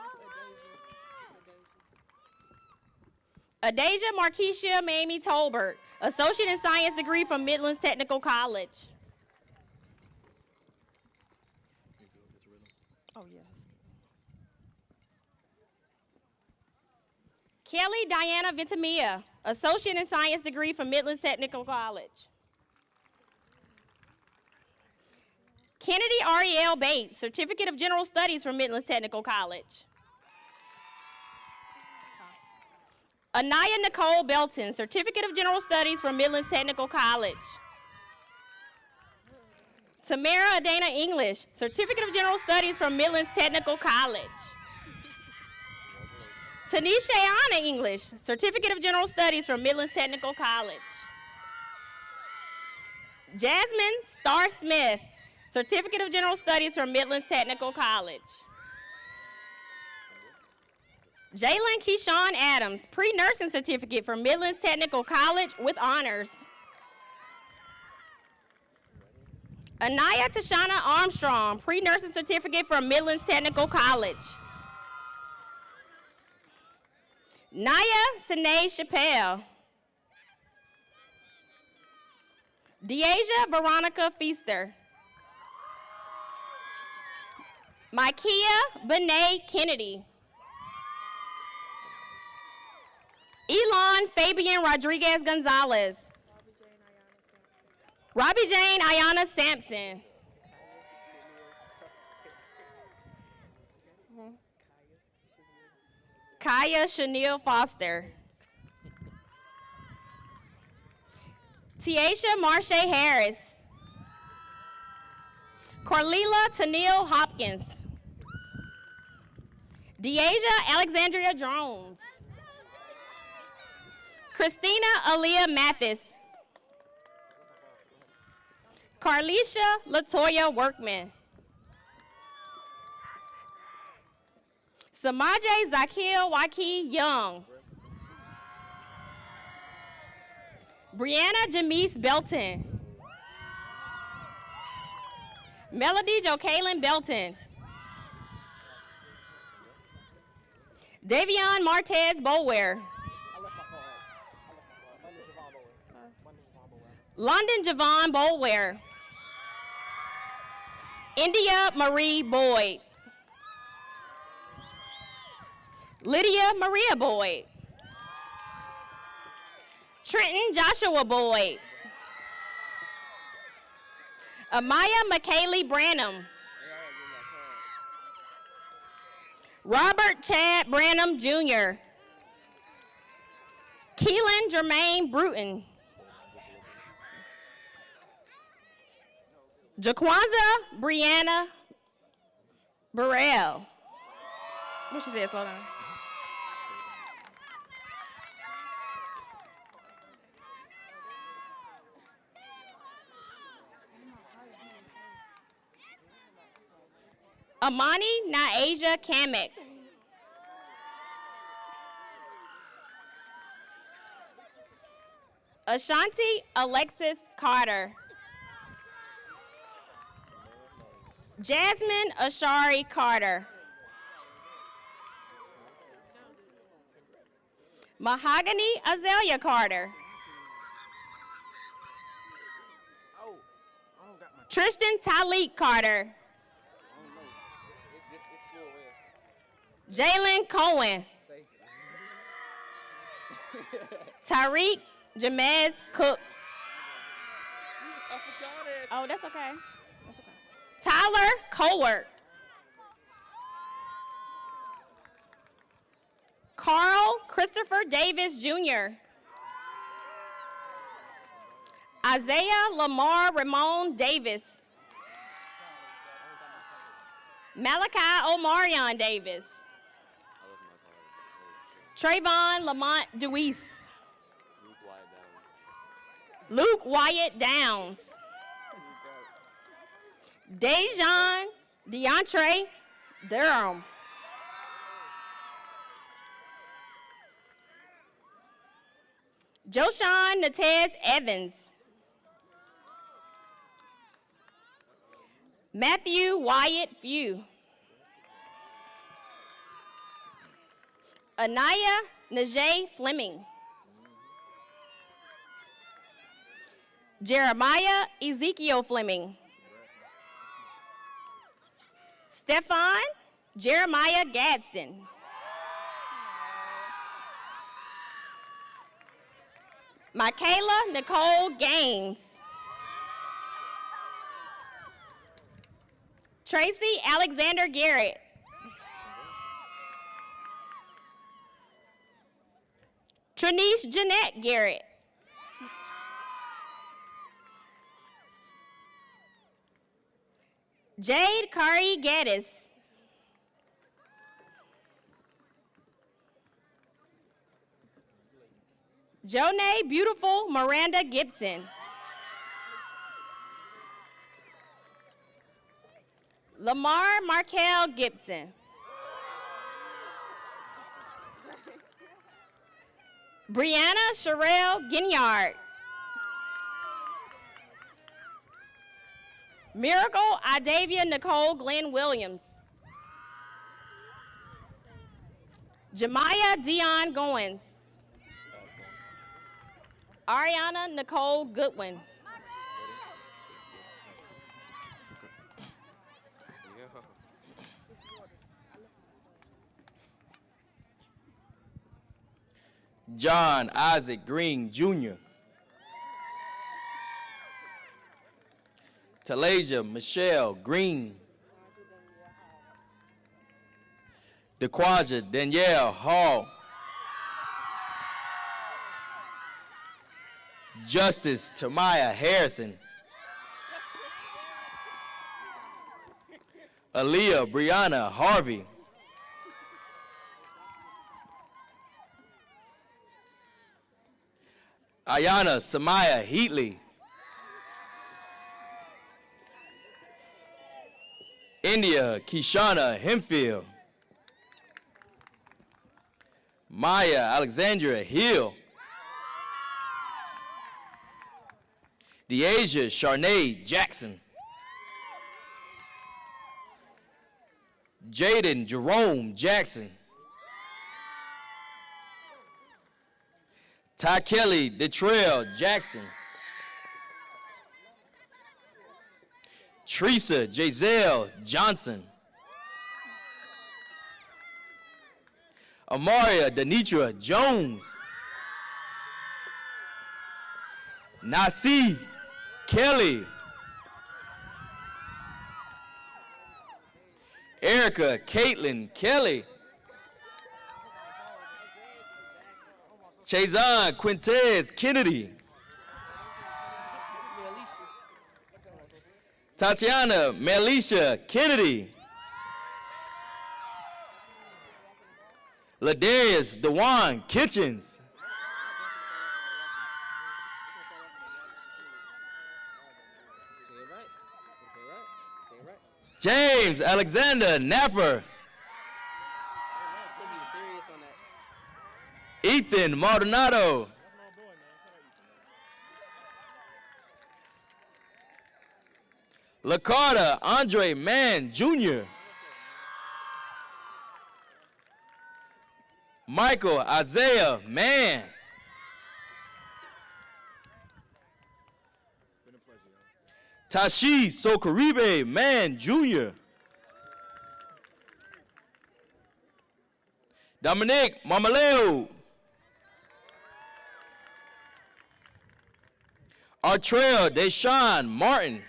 Adasia Markeisha Mamie Tolbert, Associate in Science degree from Midlands Technical College. Oh, yes. Kelly Diana Ventimilla, Associate in Science degree from Midlands Technical College. Kennedy Ariel Bates, Certificate of General Studies from Midlands Technical College. Anaya Nicole Belton, Certificate of General Studies from Midlands Technical College. Tamara Adana English, Certificate of General Studies from Midlands Technical College. Tanisha Anna English, Certificate of General Studies from Midlands Technical College. Jasmine Starr Smith, Certificate of General Studies from Midlands Technical College. Jalen Keyshawn Adams, Pre-Nursing Certificate from Midlands Technical College with honors. Anaya Tashana Armstrong, Pre-Nursing Certificate from Midlands Technical College. Naya Sine Chappelle. Deasia Veronica Feaster. Micaiah Benet Kennedy. Elon Fabian Rodriguez Gonzalez. Robbie Jane Ayana Sampson. Kaya Chanel Foster. Tiasha Marche Harris. Corlelia Tennille Hopkins. Deasia Alexandria Drones. Christina Aaliyah Mathis. Carlisha Latoya Workman. Samaje Zakil Waki Young. Brianna Jamise Belton. Melody Jokaylin Belton. Davion Martez Bower. London Javon Bower. India Marie Boyd. Lydia Maria Boyd. Trenton Joshua Boyd. Amaya McKaylee Branham. Robert Chad Branham Jr. Keelan Jermaine Bruton. Jaquanza Brianna Burrell. What she said, slow down. Amani Naasia Kamek. Ashanti Alexis Carter. Jasmine Ashari Carter. Mahogany Azalea Carter. Tristan Talik Carter. Jalen Cohen. Tariq Jamez Cook. Oh, that's okay. That's okay. Tyler Cowart. Carl Christopher Davis Jr. Isaiah Lamar Ramon Davis. Malachi Omarion Davis. Trayvon Lamont Deweese. Luke Wyatt Downs. Dejan DeAndre Durham. Joshawn Natez Evans. Matthew Wyatt Few. Anaya Najee Fleming. Jeremiah Ezekiel Fleming. Stefan Jeremiah Gadsden. Michaela Nicole Gaines. Tracy Alexander Garrett. Trinice Jeanette Garrett. Jade Kari Gaddis. Jonay Beautiful Miranda Gibson. Lamar Markel Gibson. Brianna Sherelle Ginyard. Miracle Idavia Nicole Glenn Williams. Jemiah Dion Goins. Ariana Nicole Goodwin. John Isaac Green Jr. Talasia Michelle Green. DeQuaja Danielle Hall. Justice Tamaya Harrison. Aaliyah Brianna Harvey. Ayana Samaya Heatley. India Kishana Hemfield. Maya Alexandria Hill. Deasia Charnay Jackson. Jaden Jerome Jackson. Ty Kelly Detrell Jackson. Teresa Giselle Johnson. Amaria Denitra Jones. Nasi Kelly. Erica Caitlin Kelly. Chazon Quintez Kennedy. Tatiana Melisha Kennedy. Ladarius Dewan Kitchens. James Alexander Napper. Ethan Maldonado. Lacarta Andre Mann Jr. Michael Isaiah Mann. Tashi Sokaribe Mann Jr. Dominic Mamaleo. Artrell Deshaun Martin.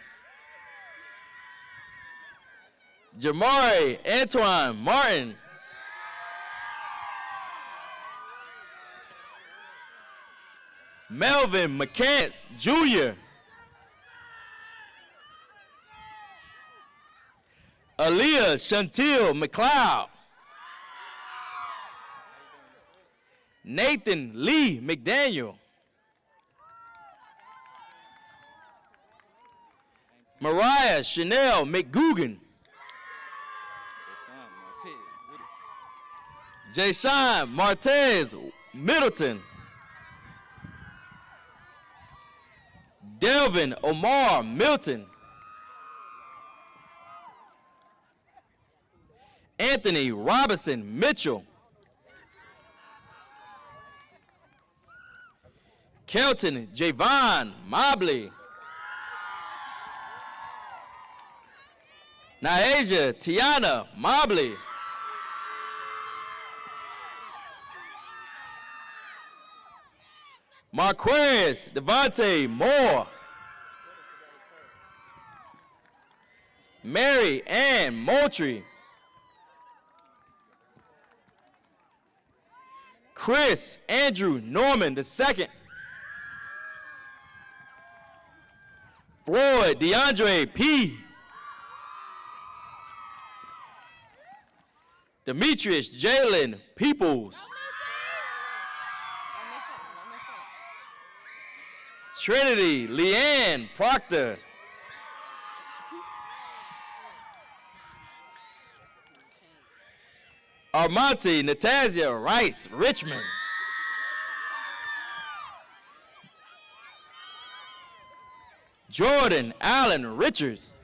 Jamari Antoine Martin. Melvin McCants Jr. Aaliyah Chantil McLeod. Nathan Lee McDaniel. Mariah Chanel McGugan. Jayshawn Martez Middleton. Delvin Omar Milton. Anthony Robinson Mitchell. Kelton Javon Mobley. Naeja Tiana Mobley. Marquez Devontae Moore. Mary Ann Moultrie. Chris Andrew Norman II. Floyd DeAndre P. Demetrius Jalen Peoples. Trinity Leanne Proctor. Armonte Natasia Rice Richmond. Jordan Allen Richards.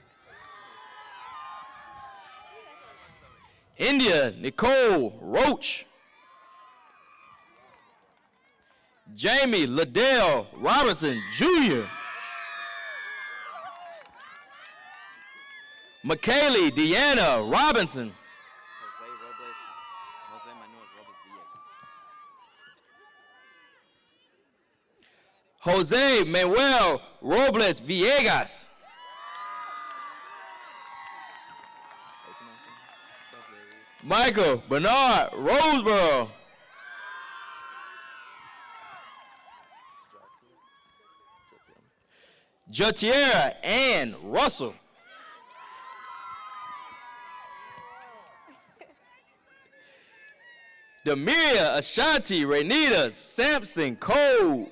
India Nicole Roach. Jamie Liddell Robinson Jr. McKaylee Deanna Robinson. Jose Manuel Robles Villegas. Michael Bernard Roseboro. Jatiera Ann Russell. Demiria Ashanti Renita Sampson Cole.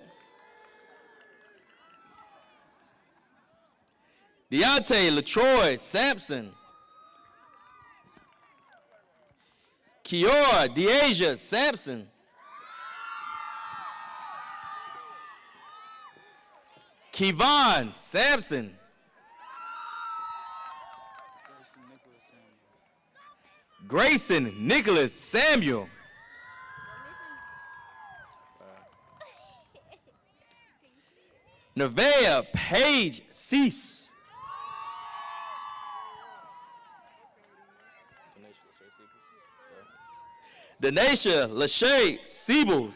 Deontay Latroy Sampson. Kiora Deasia Sampson. Kevon Sampson. Grayson Nicholas Samuel. Nevaeh Paige Cease. Denasia Lachey Siebels.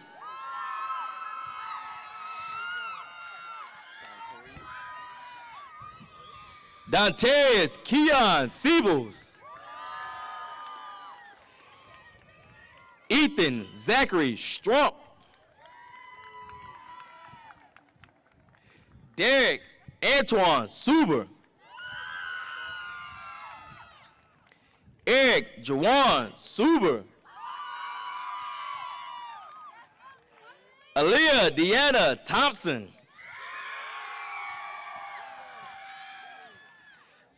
Dontarius Keon Siebels. Ethan Zachary Strump. Derek Antoine Suber. Eric Jawan Suber. Aaliyah Deanna Thompson.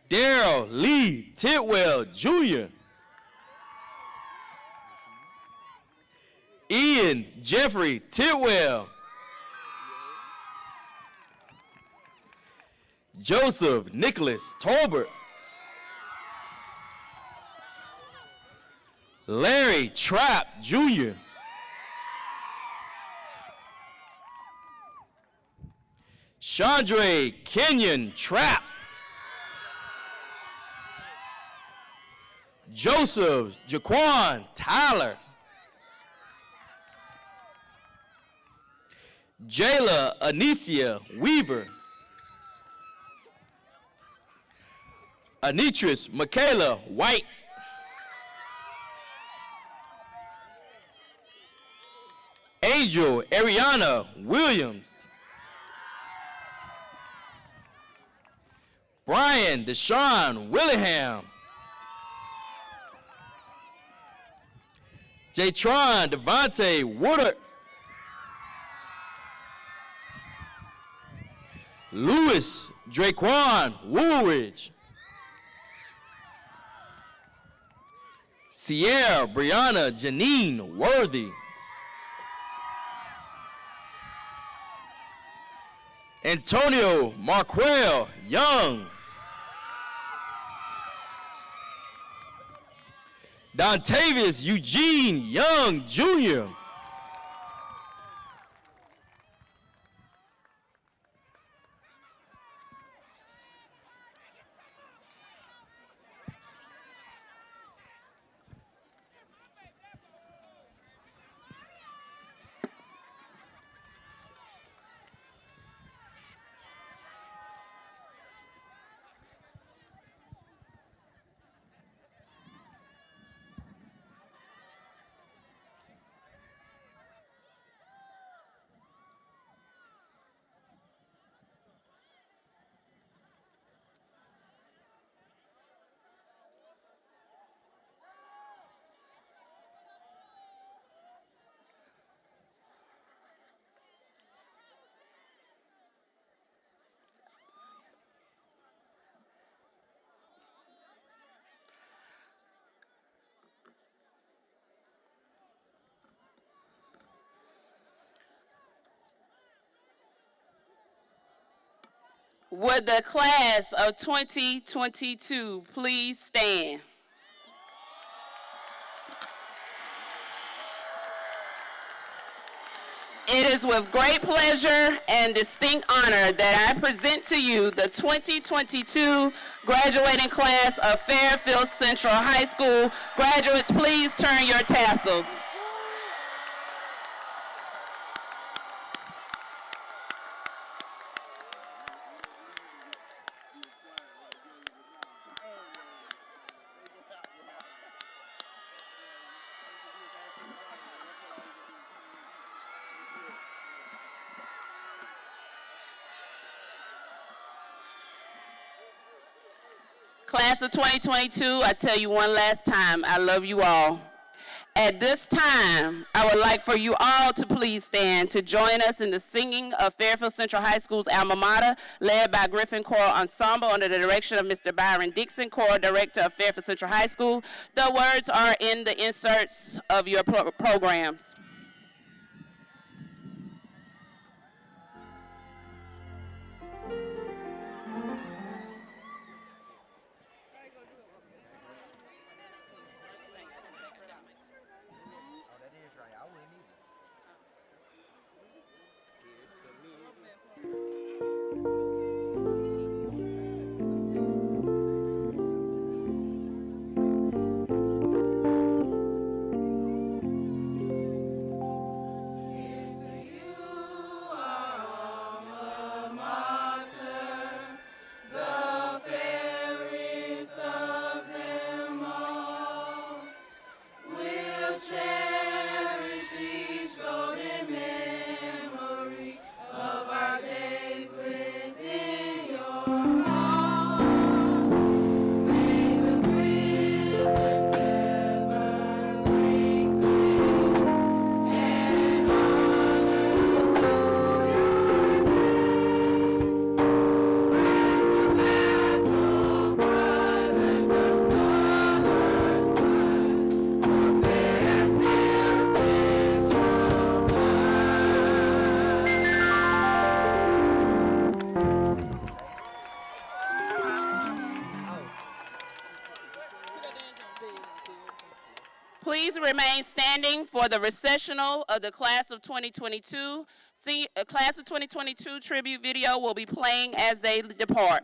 Daryl Lee Tidwell Jr. Ian Jeffrey Tidwell. Joseph Nicholas Tolbert. Larry Trapp Jr. Chandre Kenyon Trapp. Joseph Jaquan Tyler. Jayla Anicia Weaver. Anitris Michaela White. Angel Ariana Williams. Brian Deshaun Willingham. Jatron Devontae Woodard. Lewis Draquan Woolridge. Sierra Brianna Janine Worthy. Antonio Marquell Young. Dontavius Eugene Young Jr. Would the class of 2022 please stand? It is with great pleasure and distinct honor that I present to you the 2022 graduating class of Fairfield Central High School. Graduates, please turn your tassels. Class of 2022, I tell you one last time, I love you all. At this time, I would like for you all to please stand to join us in the singing of Fairfield Central High School's alma mater, led by Griffin Choral Ensemble under the direction of Mr. Byron Dixon, Choral Director of Fairfield Central High School. The words are in the inserts of your programs. Please remain standing for the recessional of the class of 2022. Class of 2022 tribute video will be playing as they depart.